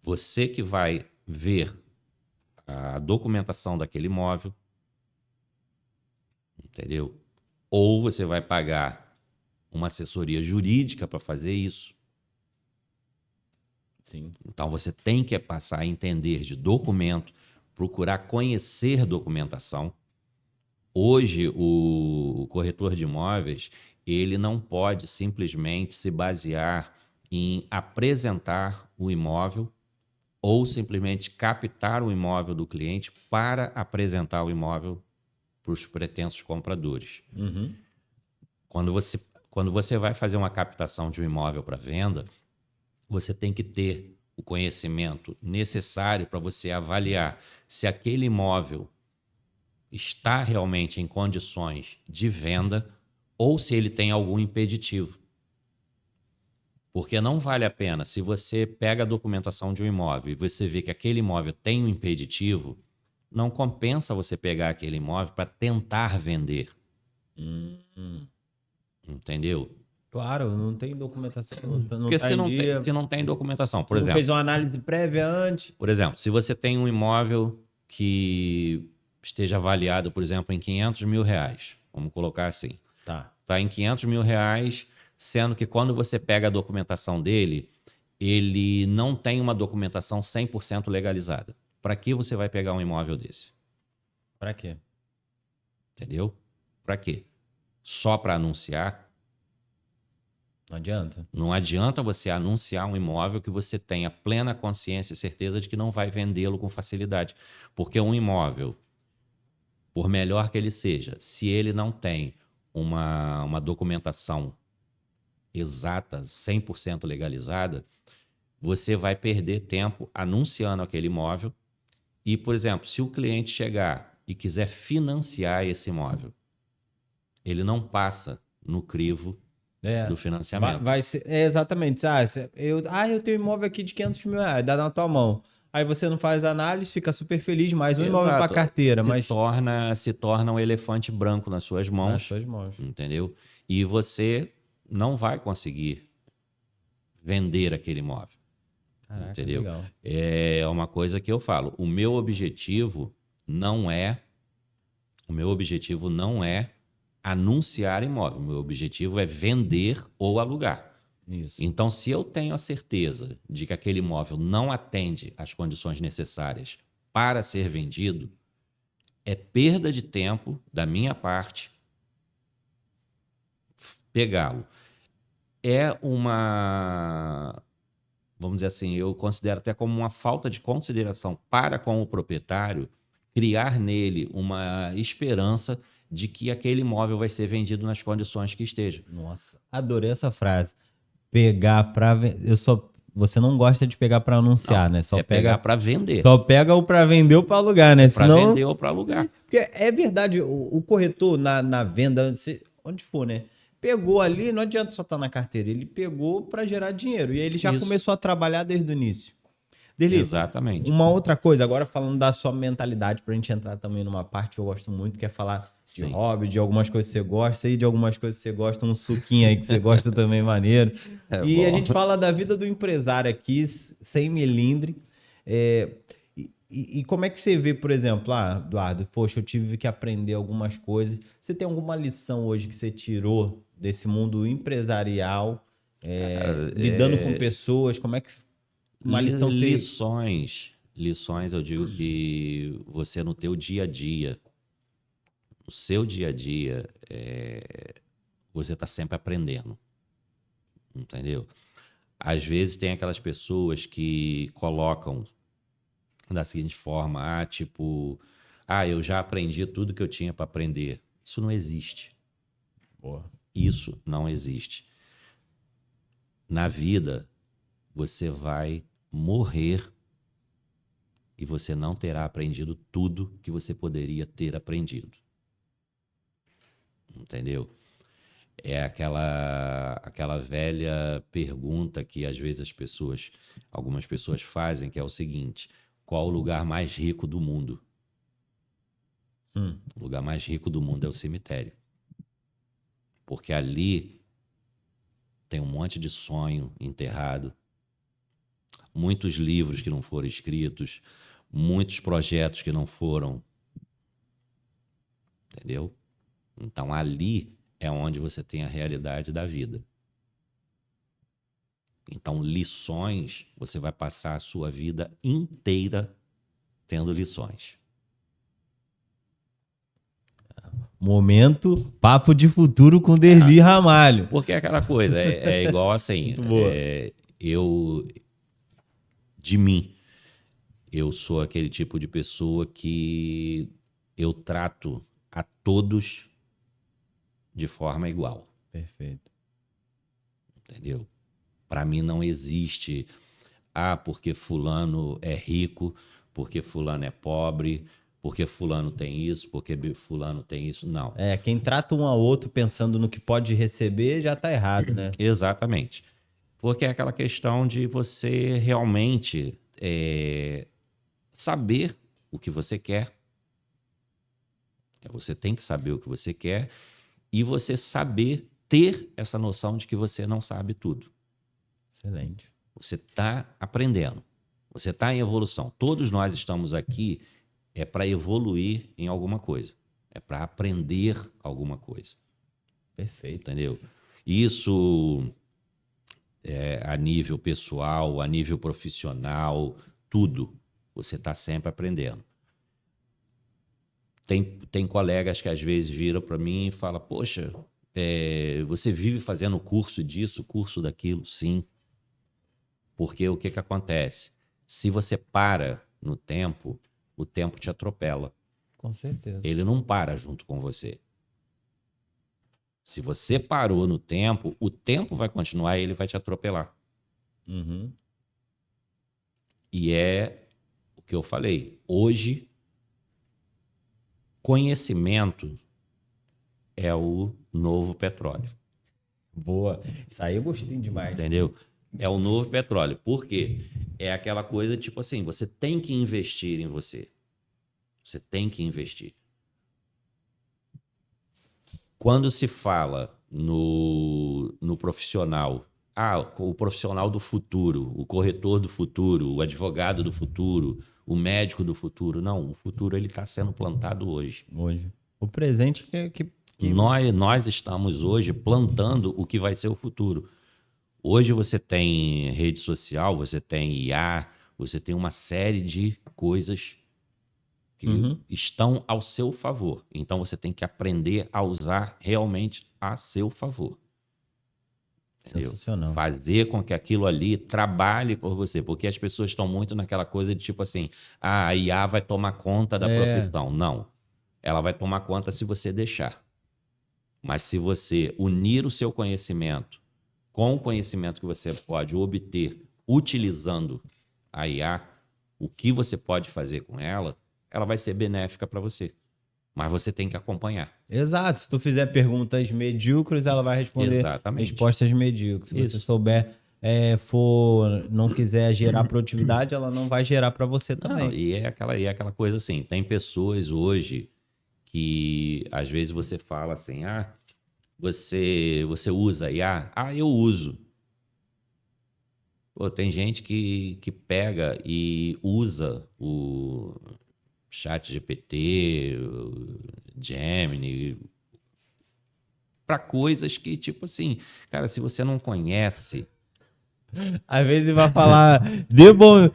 você que vai ver a documentação daquele imóvel, entendeu? Ou você vai pagar uma assessoria jurídica para fazer isso. Sim. Então você tem que passar a entender de documento, procurar conhecer documentação. Hoje o corretor de imóveis, ele não pode simplesmente se basear em apresentar o imóvel ou simplesmente captar o imóvel do cliente para apresentar o imóvel para os pretensos compradores. Uhum. Quando você vai fazer uma captação de um imóvel para venda, você tem que ter o conhecimento necessário para você avaliar se aquele imóvel está realmente em condições de venda ou se ele tem algum impeditivo. Porque não vale a pena, se você pega a documentação de um imóvel e você vê que aquele imóvel tem um impeditivo, não compensa você pegar aquele imóvel para tentar vender. Entendeu? Claro, não tem documentação, não Porque tá em dia. se não tem documentação, Tu não fez uma análise prévia antes. por exemplo, se você tem um imóvel que esteja avaliado, por exemplo, em R$ 500.000, vamos colocar assim, Tá. está em R$ 500.000, sendo que quando você pega a documentação dele, ele não tem uma documentação 100% legalizada. Para que você vai pegar um imóvel desse? Pra quê? Entendeu? Para quê? Só para anunciar? Não adianta. Não adianta você anunciar um imóvel que você tenha plena consciência e certeza de que não vai vendê-lo com facilidade. Porque um imóvel, por melhor que ele seja, se ele não tem uma documentação exata, 100% legalizada, você vai perder tempo anunciando aquele imóvel. E, por exemplo, se o cliente chegar e quiser financiar esse imóvel, ele não passa no crivo É. do financiamento. Vai ser, exatamente. Eu tenho um imóvel aqui de R$ 500.000, dá na tua mão. Aí você não faz análise, fica super feliz, mais um imóvel para Exato. carteira, mas Se torna um elefante branco nas suas nas mãos, suas mãos. entendeu? E você não vai conseguir vender aquele imóvel, Caraca, entendeu? legal. É uma coisa que eu falo. O meu objetivo não é anunciar imóvel. O meu objetivo é vender ou alugar. Isso. Então, se eu tenho a certeza de que aquele imóvel não atende às condições necessárias para ser vendido, é perda de tempo da minha parte pegá-lo. Vamos dizer assim, eu considero até como uma falta de consideração para com o proprietário criar nele uma esperança de que aquele imóvel vai ser vendido nas condições que esteja. Nossa, adorei essa frase. Pegar pra você não gosta de pegar pra anunciar, né? Só pegar para vender. Só pega o pra vender ou pra alugar, né? Para Senão vender ou para alugar. porque é verdade, o corretor na venda, onde for, né? Pegou ali, não adianta só estar na carteira, ele pegou para gerar dinheiro. E aí ele já Isso. começou a trabalhar desde o início. Dele, Exatamente. uma outra coisa, agora falando da sua mentalidade, pra gente entrar também numa parte que eu gosto muito, que é falar de Sim. hobby, de algumas coisas que você gosta e de algumas coisas que você gosta, um suquinho aí que você gosta também, maneiro. E bom. a gente fala da vida do empresário aqui, sem melindre. E como é que você vê, por exemplo, Eduardo, poxa, eu tive que aprender algumas coisas. Você tem alguma lição hoje que você tirou desse mundo empresarial, lidando com pessoas? Como é que uma lição que você... Lições, eu digo que você no teu dia a dia, no seu dia a dia, você está sempre aprendendo, entendeu? Às vezes tem aquelas pessoas que colocam da seguinte forma, eu já aprendi tudo que eu tinha para aprender. Isso não existe. Porra. Isso não existe. Na vida, você vai morrer e você não terá aprendido tudo que você poderia ter aprendido. Entendeu? É aquela velha pergunta que às vezes algumas pessoas fazem, que é o seguinte: qual o lugar mais rico do mundo? O lugar mais rico do mundo é o cemitério. Porque ali tem um monte de sonho enterrado, muitos livros que não foram escritos, muitos projetos que não foram, entendeu? Então ali é onde você tem a realidade da vida. Então lições, você vai passar a sua vida inteira tendo lições. Momento Papo de Futuro com Derli Ramalho. Porque é aquela coisa, é igual assim, Muito boa. De mim, eu sou aquele tipo de pessoa que eu trato a todos de forma igual, Perfeito. entendeu? Para mim não existe, porque fulano é rico, porque fulano é pobre, porque fulano tem isso, porque fulano tem isso. Não. Quem trata um ao outro pensando no que pode receber já tá errado, né? Exatamente. Porque é aquela questão de você realmente saber o que você quer. Você tem que saber o que você quer e você saber ter essa noção de que você não sabe tudo. Excelente. Você está aprendendo. Você está em evolução. Todos nós estamos aqui para evoluir em alguma coisa. É para aprender alguma coisa. Perfeito. Entendeu? Isso a nível pessoal, a nível profissional, tudo. Você está sempre aprendendo. Tem colegas que às vezes viram para mim e falam, poxa, você vive fazendo curso disso, curso daquilo? Sim. Porque o que acontece? Se você para no tempo, o tempo te atropela. Com certeza. Ele não para junto com você. Se você parou no tempo, o tempo vai continuar e ele vai te atropelar. Uhum. E é o que eu falei. Hoje, conhecimento é o novo petróleo. Boa. Isso aí eu gostei demais. Entendeu? É o novo petróleo. Por quê? É aquela coisa tipo assim, você tem que investir em você. Você tem que investir. Quando se fala no profissional, o profissional do futuro, o corretor do futuro, o advogado do futuro, o médico do futuro. Não, o futuro ele está sendo plantado hoje. Hoje. O presente que... Nós estamos hoje plantando o que vai ser o futuro. Hoje você tem rede social, você tem IA, você tem uma série de coisas que estão ao seu favor. Então você tem que aprender a usar realmente a seu favor. Entendeu? Sensacional. Fazer com que aquilo ali trabalhe por você. Porque as pessoas estão muito naquela coisa de tipo assim, a IA vai tomar conta da profissão. Não. Ela vai tomar conta se você deixar. Mas se você unir o seu conhecimento com o conhecimento que você pode obter utilizando a IA, o que você pode fazer com ela, ela vai ser benéfica para você. Mas você tem que acompanhar. Exato. Se tu fizer perguntas medíocres, ela vai responder respostas medíocres. Se você souber, não quiser gerar produtividade, ela não vai gerar para você também. Não, e é aquela coisa assim, tem pessoas hoje que às vezes você fala assim, você usa IA? Eu uso. Pô, tem gente que pega e usa o ChatGPT, o Gemini, para coisas que, tipo assim, cara, se você não conhece... Às vezes ele vai falar,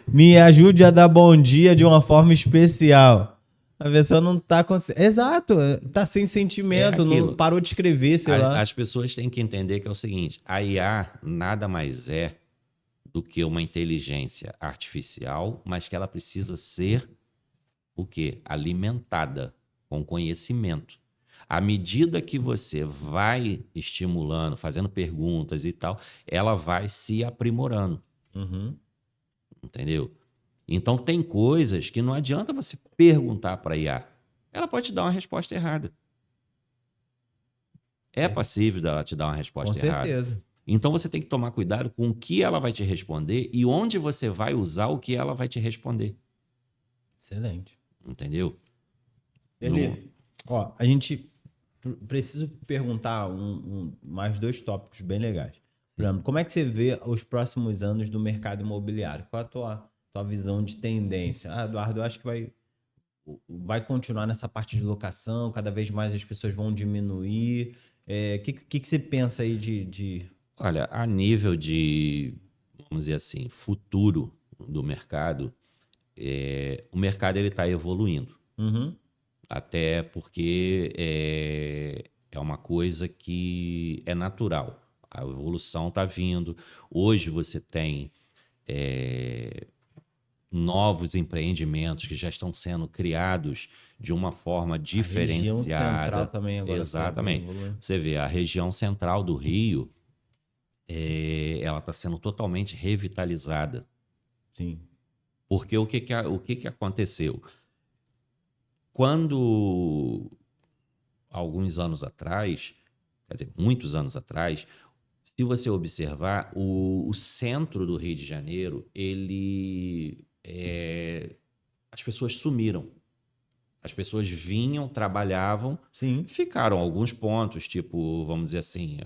me ajude a dar bom dia de uma forma especial. A pessoa não tá... Exato, tá sem sentimento, não parou de escrever, sei lá. As pessoas têm que entender que é o seguinte, a IA nada mais é do que uma inteligência artificial, mas que ela precisa ser o quê? Alimentada com conhecimento. À medida que você vai estimulando, fazendo perguntas e tal, ela vai se aprimorando. Entendeu? Então, tem coisas que não adianta você perguntar para a IA. Ela pode te dar uma resposta errada. É passível dela te dar uma resposta errada. Com certeza. Então, você tem que tomar cuidado com o que ela vai te responder e onde você vai usar o que ela vai te responder. Excelente. Entendeu? Ó, a gente Preciso perguntar mais dois tópicos bem legais. Por exemplo, como é que você vê os próximos anos do mercado imobiliário? Qual a tua visão de tendência? Ah, Eduardo, eu acho que vai continuar nessa parte de locação, cada vez mais as pessoas vão diminuir. Que você pensa aí de... Olha, a nível de, vamos dizer assim, futuro do mercado, o mercado ele está evoluindo. Uhum. Até porque é uma coisa que é natural. A evolução está vindo. Hoje você tem novos empreendimentos que já estão sendo criados de uma forma A região central diferenciada. também agora está Exatamente. evoluindo. Você vê, a região central do Rio, ela está sendo totalmente revitalizada. Sim. Porque o que aconteceu? Quando, alguns anos atrás, quer dizer, muitos anos atrás, se você observar, o centro do Rio de Janeiro, as pessoas sumiram. As pessoas vinham, trabalhavam, Sim. ficaram alguns pontos, tipo, vamos dizer assim,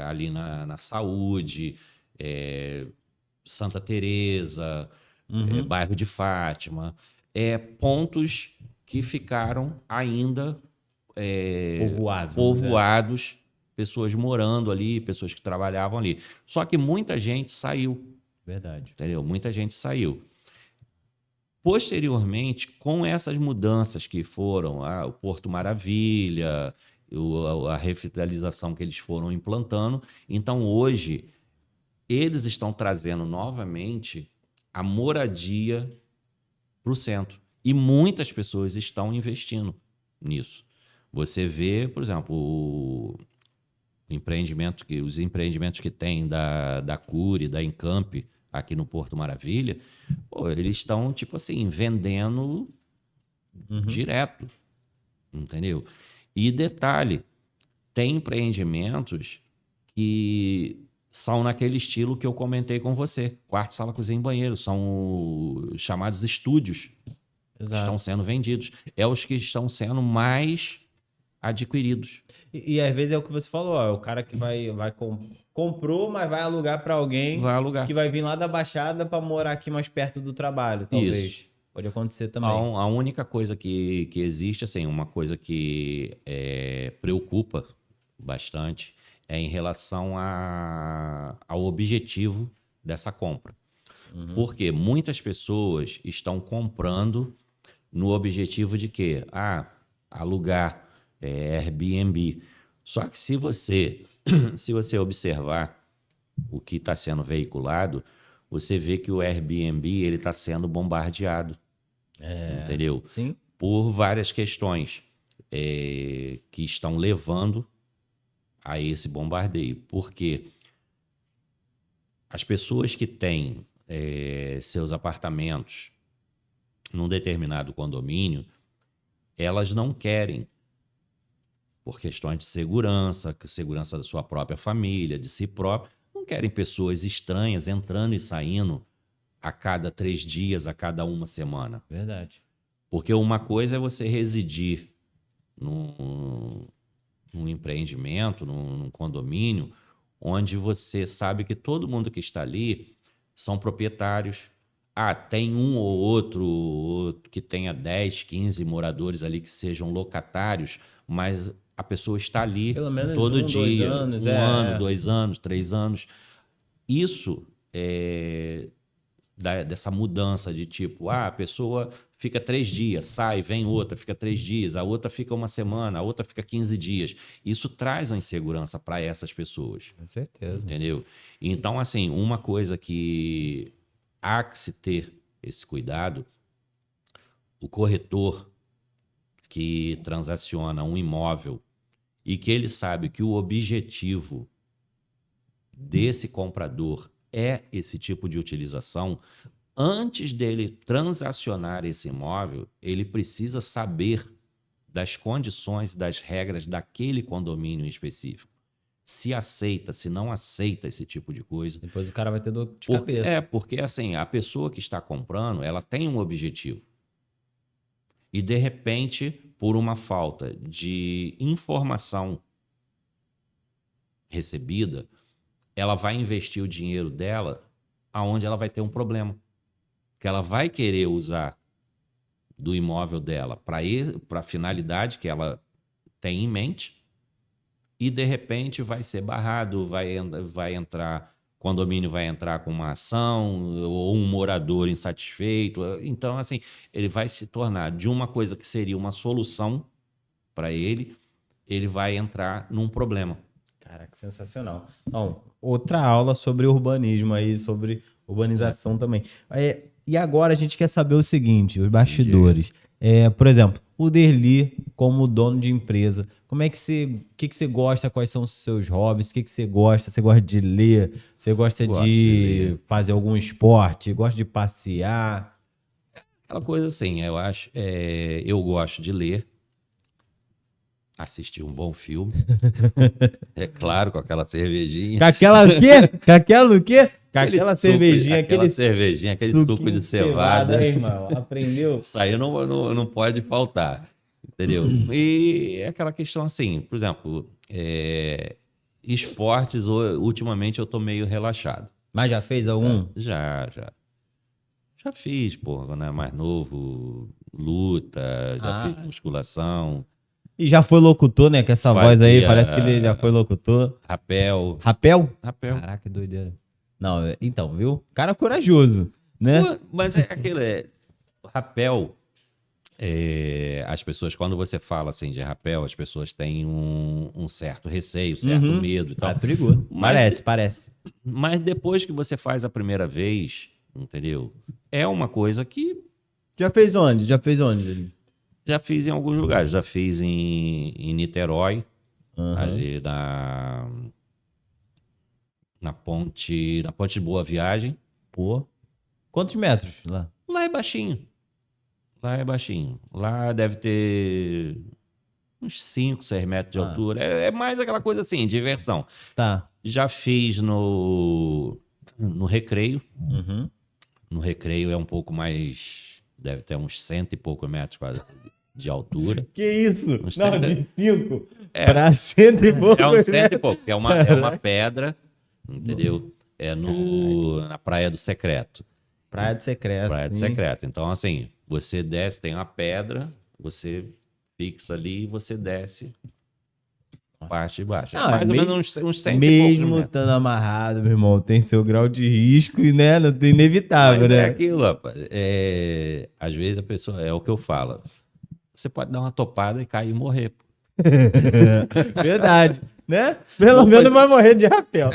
ali na Saúde, Santa Teresa, Uhum. bairro de Fátima, pontos que ficaram ainda Povoados, vamos dizer. povoados, pessoas morando ali, pessoas que trabalhavam ali. Só que muita gente saiu, Verdade. entendeu? Muita gente saiu. Posteriormente, com essas mudanças que foram o Porto Maravilha, a revitalização que eles foram implantando, então hoje eles estão trazendo novamente a moradia para o centro. E muitas pessoas estão investindo nisso. Você vê, por exemplo, os empreendimentos que tem da Cury, da Encamp, aqui no Porto Maravilha, pô, eles estão, tipo assim, vendendo Uhum. direto, entendeu? E detalhe, tem empreendimentos que são naquele estilo que eu comentei com você, quarto, sala, cozinha e banheiro, são os chamados estúdios que estão Exato. sendo vendidos. É os que estão sendo mais adquiridos. E às vezes é o que você falou, ó, é o cara que comprou, mas vai alugar para alguém Vai que alugar. vai vir lá da Baixada para morar aqui mais perto do trabalho, Isso. talvez. Pode acontecer A, também. a única coisa que existe, assim, uma coisa que preocupa bastante é em relação ao objetivo dessa compra. Uhum. Porque muitas pessoas estão comprando no objetivo de quê? Alugar, Airbnb. Só que se você observar o que está sendo veiculado, você vê que o Airbnb ele está sendo bombardeado, entendeu? Sim. Por várias questões que estão levando a esse bombardeio. Porque as pessoas que têm seus apartamentos num determinado condomínio, elas não querem, por questões de segurança da sua própria família, de si próprio, não querem pessoas estranhas entrando e saindo a cada 3 dias, a cada uma semana. Verdade. Porque uma coisa é você residir num empreendimento, num condomínio, onde você sabe que todo mundo que está ali são proprietários. Tem um ou outro que tenha 10, 15 moradores ali que sejam locatários, mas a pessoa está ali Pelo menos todo 1, 2 dia, anos, 1 ano, 2 anos, 3 anos. Isso dessa mudança de tipo, a pessoa fica 3 dias, sai, vem outra, fica 3 dias, a outra fica uma semana, a outra fica 15 dias. Isso traz uma insegurança para essas pessoas, Com certeza. entendeu? Então, assim, uma coisa que há que se ter esse cuidado, o corretor que transaciona um imóvel e que ele sabe que o objetivo desse comprador é esse tipo de utilização, antes dele transacionar esse imóvel, ele precisa saber das condições, das regras daquele condomínio em específico. Se aceita, se não aceita esse tipo de coisa. Depois o cara vai ter dor de Porque, cabeça. porque assim, a pessoa que está comprando, ela tem um objetivo. E de repente por uma falta de informação recebida, ela vai investir o dinheiro dela aonde ela vai ter um problema. Que ela vai querer usar do imóvel dela para a finalidade que ela tem em mente e, de repente, vai ser barrado, vai entrar, condomínio vai entrar com uma ação ou um morador insatisfeito. Então, assim, ele vai se tornar de uma coisa que seria uma solução para ele vai entrar num problema. Caraca, sensacional. Então, outra aula sobre urbanismo aí, sobre urbanização também. E agora a gente quer saber o seguinte, os bastidores. Por exemplo, o Derli, como dono de empresa, como é que o que você gosta, quais são os seus hobbies, o que você gosta? Você gosta de ler? Você gosta de fazer algum esporte? Gosta de passear? Aquela coisa assim, eu acho, eu gosto de ler, assistir um bom filme, é claro, com aquela cervejinha. Com aquela o quê? Com aquela o quê? Com aquela cervejinha, aquele suco de cevada. Aí, irmão, aprendeu? Isso aí não pode faltar, entendeu? E é aquela questão assim, por exemplo, esportes, ultimamente eu tô meio relaxado. Mas já fez algum? Já fiz, pô, quando era mais novo, luta, já fiz musculação. E já foi locutor, né? Com essa voz aí, parece que ele já foi locutor. Rapel. Rapel? Rapel. Caraca, que doideira. Não, então, viu? Cara corajoso, né? Pô, mas é aquilo, rapel, as pessoas, quando você fala assim de rapel, as pessoas têm um certo receio, certo medo e tal. É perigoso. Parece. Mas depois que você faz a primeira vez, entendeu? É uma coisa que... Já fez onde? Gente? Já fiz em alguns lugares. Já fiz em Niterói, ali na ponte de Boa Viagem. Pô. Quantos metros lá? Lá é baixinho. Lá deve ter uns 5, 6 metros de altura. É mais aquela coisa assim, diversão. Tá. Já fiz no Recreio. No Recreio é um pouco mais... Deve ter uns 100 e poucos metros quase de altura. Que isso? Uns Não, 100... de 5 para 100 e pouco. É uns 100 e pouco. É uma pedra, entendeu? Na Praia do Secreto. Praia do Secreto. Então, assim, você desce, tem uma pedra, você fixa ali e você desce parte de baixo. Mais ou menos uns 100 e poucos mesmo estando amarrado, meu irmão, tem seu grau de risco e, né, não tem inevitável, mas né? É aquilo, rapaz. Às vezes a pessoa, é o que eu falo, você pode dar uma topada e cair e morrer. Pô. Verdade, né? Pelo menos vai morrer de rapel.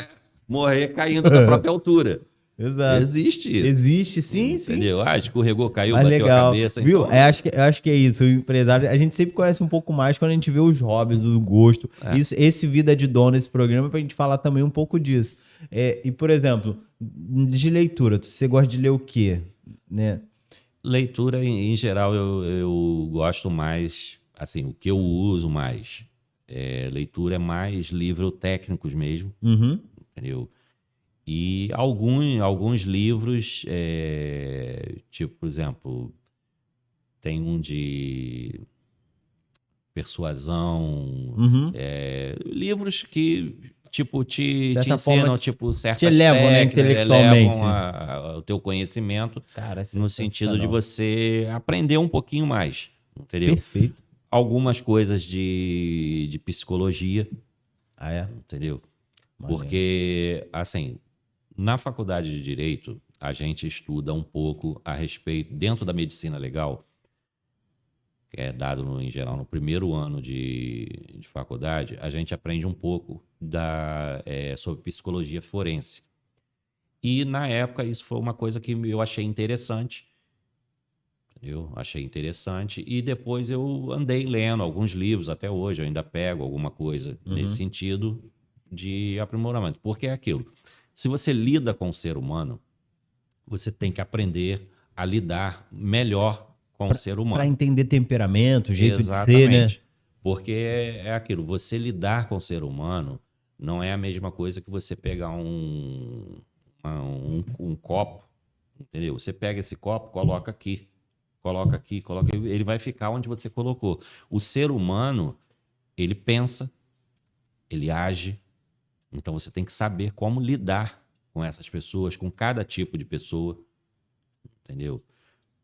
Morrer caindo da própria altura. Exato. Existe isso. Existe, sim. Entendeu? Escorregou, caiu, mas bateu legal. a cabeça. Viu? Então... Eu acho que é isso. O empresário, a gente sempre conhece um pouco mais quando a gente vê os hobbies, o gosto. Esse Vida de Dono, esse programa, pra gente falar também um pouco disso. E, por exemplo, de leitura, você gosta de ler o quê? Né? Leitura, em geral, eu gosto mais, assim, o que eu uso mais. Leitura é mais livros técnicos mesmo, entendeu? E alguns livros, tipo, por exemplo, tem um de persuasão, livros que, tipo, te ensinam, tipo, certas te elevam, né, intelectualmente. Elevam o teu conhecimento. Cara, no sentido de você aprender um pouquinho mais, entendeu? Perfeito. Algumas coisas de psicologia, entendeu? Porque, assim, na faculdade de Direito, a gente estuda um pouco a respeito, dentro da medicina legal, que é dado, em geral, no primeiro ano de faculdade, a gente aprende um pouco sobre psicologia forense. E, na época, isso foi uma coisa que eu achei interessante. Eu achei interessante. E depois eu andei lendo alguns livros, até hoje eu ainda pego alguma coisa nesse sentido de aprimoramento. Porque é aquilo. Se você lida com o ser humano, você tem que aprender a lidar melhor com o ser humano. Para entender temperamento, jeito de ser, né? Porque é aquilo. Você lidar com o ser humano não é a mesma coisa que você pegar um copo, entendeu? Você pega esse copo, coloca aqui. coloca aqui, coloca, ele vai ficar onde você colocou. O ser humano, ele pensa, ele age, então você tem que saber como lidar com essas pessoas, com cada tipo de pessoa, entendeu?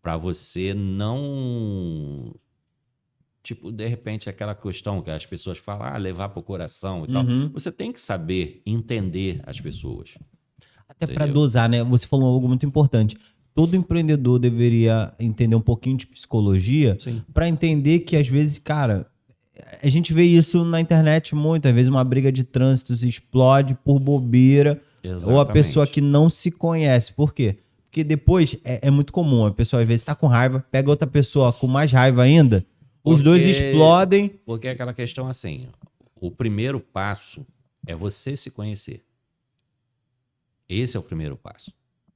Para você não, tipo, de repente aquela questão que as pessoas falam, levar para o coração e tal. Uhum. Você tem que saber entender as pessoas, Até para entendeu? dosar, né? Você falou algo muito importante. Todo empreendedor deveria entender um pouquinho de psicologia Sim. para entender que às vezes, cara, a gente vê isso na internet muito, às vezes uma briga de trânsito explode por bobeira ou a pessoa Exatamente. que não se conhece. Por quê? Porque depois é muito comum, a pessoa às vezes está com raiva, pega outra pessoa com mais raiva ainda, os dois explodem. Porque é aquela questão assim, o primeiro passo é você se conhecer. Esse é o primeiro passo.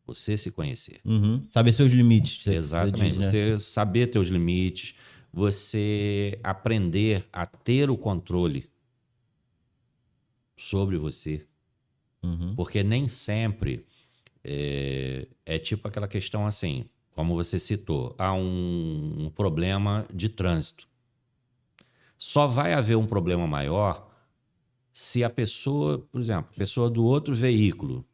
Você se conhecer. Uhum. Saber seus limites. Exatamente. Diz, né? Você saber teus limites, você aprender a ter o controle sobre você. Uhum. Porque nem sempre é tipo aquela questão assim, como você citou, há um problema de trânsito. Só vai haver um problema maior se a pessoa, por exemplo, a pessoa do outro veículo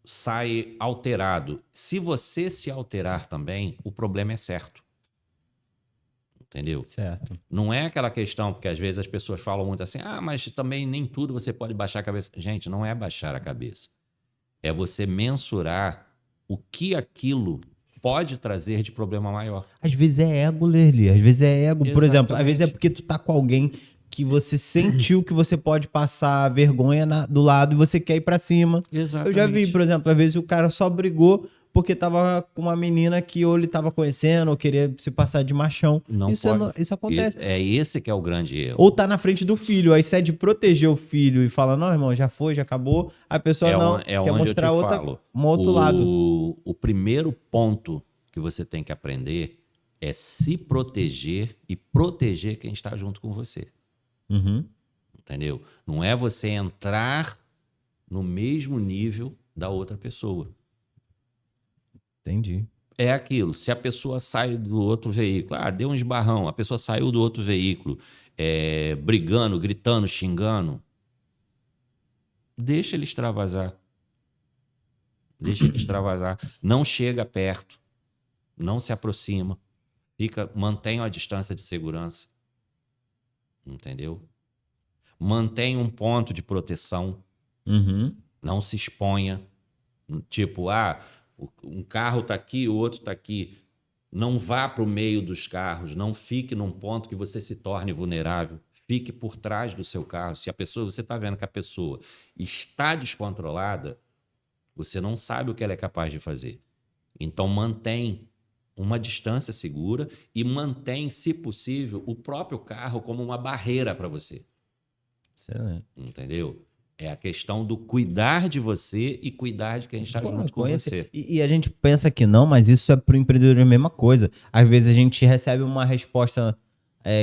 sai alterado. Se você se alterar também, o problema é certo. Entendeu? Certo. Não é aquela questão, porque às vezes as pessoas falam muito assim, mas também nem tudo você pode baixar a cabeça. Gente, não é baixar a cabeça. É você mensurar o que aquilo pode trazer de problema maior. Às vezes é ego, Lerli. Às vezes é ego. Por exemplo, às vezes é Exatamente. porque tu tá com alguém que você sentiu que você pode passar vergonha do lado e você quer ir pra cima. Eu já vi, Exatamente. por exemplo, às vezes o cara só brigou porque tava com uma menina que ou ele tava conhecendo ou queria se passar de machão. Não Isso, pode. isso acontece. É esse que é o grande erro. Ou tá na frente do filho, aí você é de proteger o filho e fala, não, irmão, já foi, já acabou. A pessoa não, É quer onde eu te mostrar falo. um outro lado. O primeiro ponto que você tem que aprender é se proteger e proteger quem está junto com você. Uhum. Entendeu? Não é você entrar no mesmo nível da outra pessoa. Entendi. É aquilo. Se a pessoa sai do outro veículo, deu um esbarrão, a pessoa saiu do outro veículo, brigando, gritando, xingando, deixa ele extravasar. Deixa ele extravasar. Não chega perto, não se aproxima, mantém uma distância de segurança. Entendeu? Mantém um ponto de proteção. Uhum. Não se exponha. Tipo, um carro está aqui, o outro está aqui. Não vá para o meio dos carros. Não fique num ponto que você se torne vulnerável. Fique por trás do seu carro. Se você está vendo que a pessoa está descontrolada, você não sabe o que ela é capaz de fazer. Então, mantém uma distância segura e mantém, se possível, o próprio carro como uma barreira para você. Excelente. Entendeu? É a questão do cuidar de você e cuidar de quem está junto com você. E a gente pensa que não, mas isso é pro empreendedor a mesma coisa. Às vezes a gente recebe uma resposta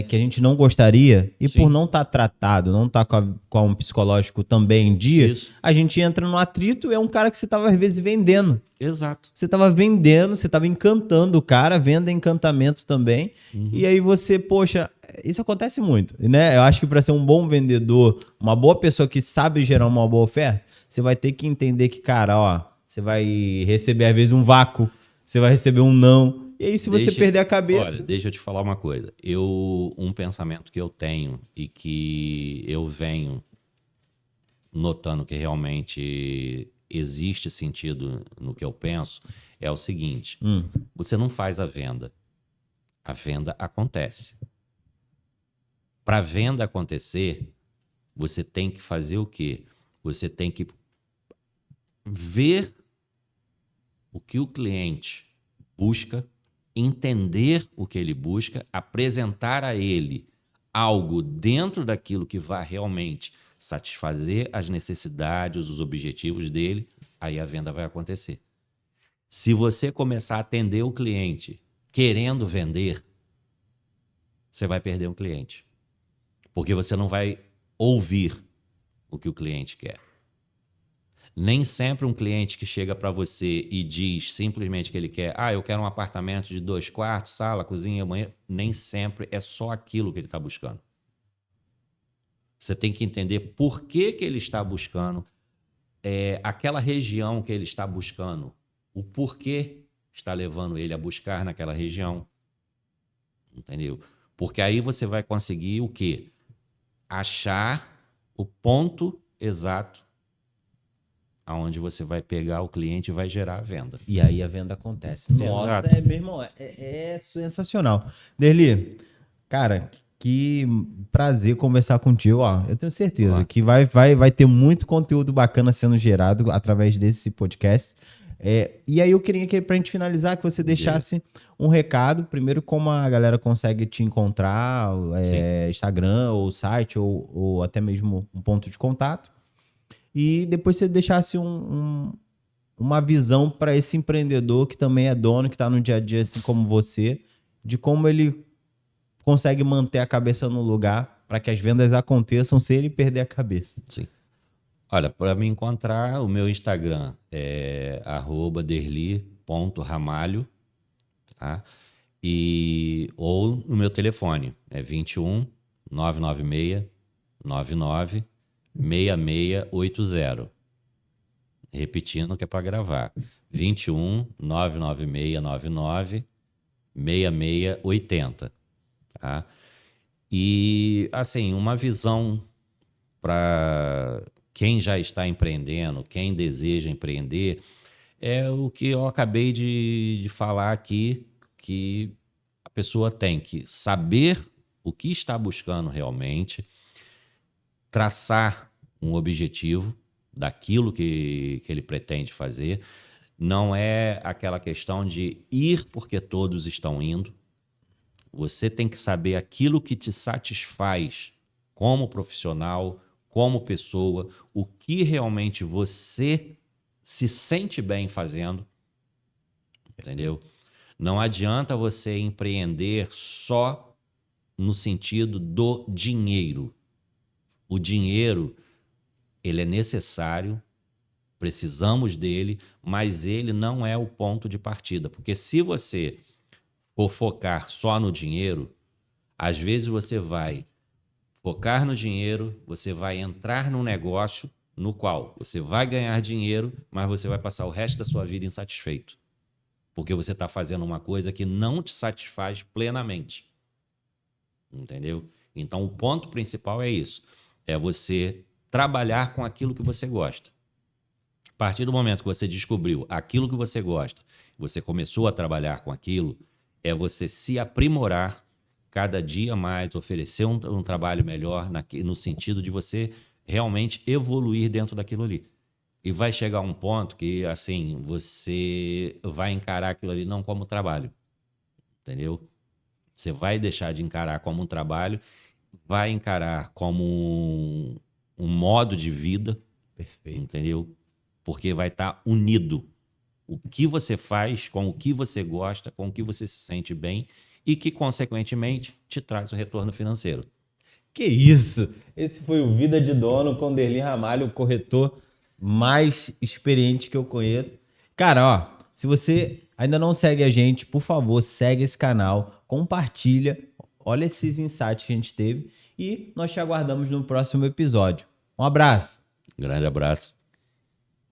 que a gente não gostaria e por Sim. não estar tratado, não estar com um psicológico também em dia, Isso. a gente entra no atrito e é um cara que você estava às vezes vendendo. Exato. Você estava vendendo, você estava encantando o cara, venda encantamento também. Uhum. E aí você, poxa, isso acontece muito, né? Eu acho que para ser um bom vendedor, uma boa pessoa que sabe gerar uma boa oferta, você vai ter que entender que, cara, ó, você vai receber às vezes um vácuo, você vai receber um não. E aí se você perder a cabeça... Olha, deixa eu te falar uma coisa. Um pensamento que eu tenho e que eu venho notando que realmente existe sentido no que eu penso, é o seguinte. Você não faz a venda acontece. Para a venda acontecer, você tem que fazer o quê? Você tem que ver o que o cliente busca, entender o que ele busca, apresentar a ele algo dentro daquilo que vai realmente satisfazer as necessidades, os objetivos dele, aí a venda vai acontecer. Se você começar a atender o cliente querendo vender, você vai perder um cliente. Porque você não vai ouvir o que o cliente quer. Nem sempre um cliente que chega para você e diz simplesmente que ele quer, eu quero um apartamento de 2 quartos, sala, cozinha, banheiro, nem sempre é só aquilo que ele está buscando. Você tem que entender por que ele está buscando aquela região que ele está buscando, o porquê está levando ele a buscar naquela região, entendeu? Porque aí você vai conseguir o quê? Achar o ponto exato aonde você vai pegar o cliente e vai gerar a venda. E aí a venda acontece. Nossa, Exato. meu irmão, é sensacional. Derli, cara, que prazer conversar contigo. Ó, eu tenho certeza que vai ter muito conteúdo bacana sendo gerado através desse podcast. E aí eu queria que, pra gente finalizar, que você deixasse um recado. Primeiro, como a galera consegue te encontrar, Instagram, ou site, ou até mesmo um ponto de contato. E depois você deixasse uma visão para esse empreendedor que também é dono, que está no dia a dia, assim como você, de como ele consegue manter a cabeça no lugar para que as vendas aconteçam sem ele perder a cabeça. Sim. Olha, para me encontrar, o meu Instagram é @derli.ramalho, tá? Ou o meu telefone é 21 996 99 6680. Repetindo que é para gravar. 21 996 99 6680. Tá? E, assim, uma visão para quem já está empreendendo, quem deseja empreender, é o que eu acabei de falar aqui, que a pessoa tem que saber o que está buscando realmente, traçar um objetivo daquilo que ele pretende fazer. Não é aquela questão de ir porque todos estão indo. Você tem que saber aquilo que te satisfaz como profissional, como pessoa, o que realmente você se sente bem fazendo, entendeu? Não adianta você empreender só no sentido do dinheiro. O dinheiro, ele é necessário, precisamos dele, mas ele não é o ponto de partida. Porque se você for focar só no dinheiro, às vezes você vai focar no dinheiro, você vai entrar num negócio no qual você vai ganhar dinheiro, mas você vai passar o resto da sua vida insatisfeito. Porque você está fazendo uma coisa que não te satisfaz plenamente. Entendeu? Então, o ponto principal é isso. É você trabalhar com aquilo que você gosta. A partir do momento que você descobriu aquilo que você gosta, você começou a trabalhar com aquilo, é você se aprimorar cada dia mais, oferecer um trabalho melhor no sentido de você realmente evoluir dentro daquilo ali. E vai chegar um ponto que, assim, você vai encarar aquilo ali não como trabalho, entendeu? Você vai deixar de encarar como um trabalho, vai encarar como um modo de vida. Perfeito. Entendeu? Porque vai estar unido o que você faz com o que você gosta, com o que você se sente bem e que, consequentemente, te traz o retorno financeiro. Que isso! Esse foi o Vida de Dono com Derli Ramalho, o corretor mais experiente que eu conheço. Cara, ó, se você ainda não segue a gente, por favor, segue esse canal, compartilha, olha esses insights que a gente teve e nós te aguardamos no próximo episódio. Um abraço! Grande abraço.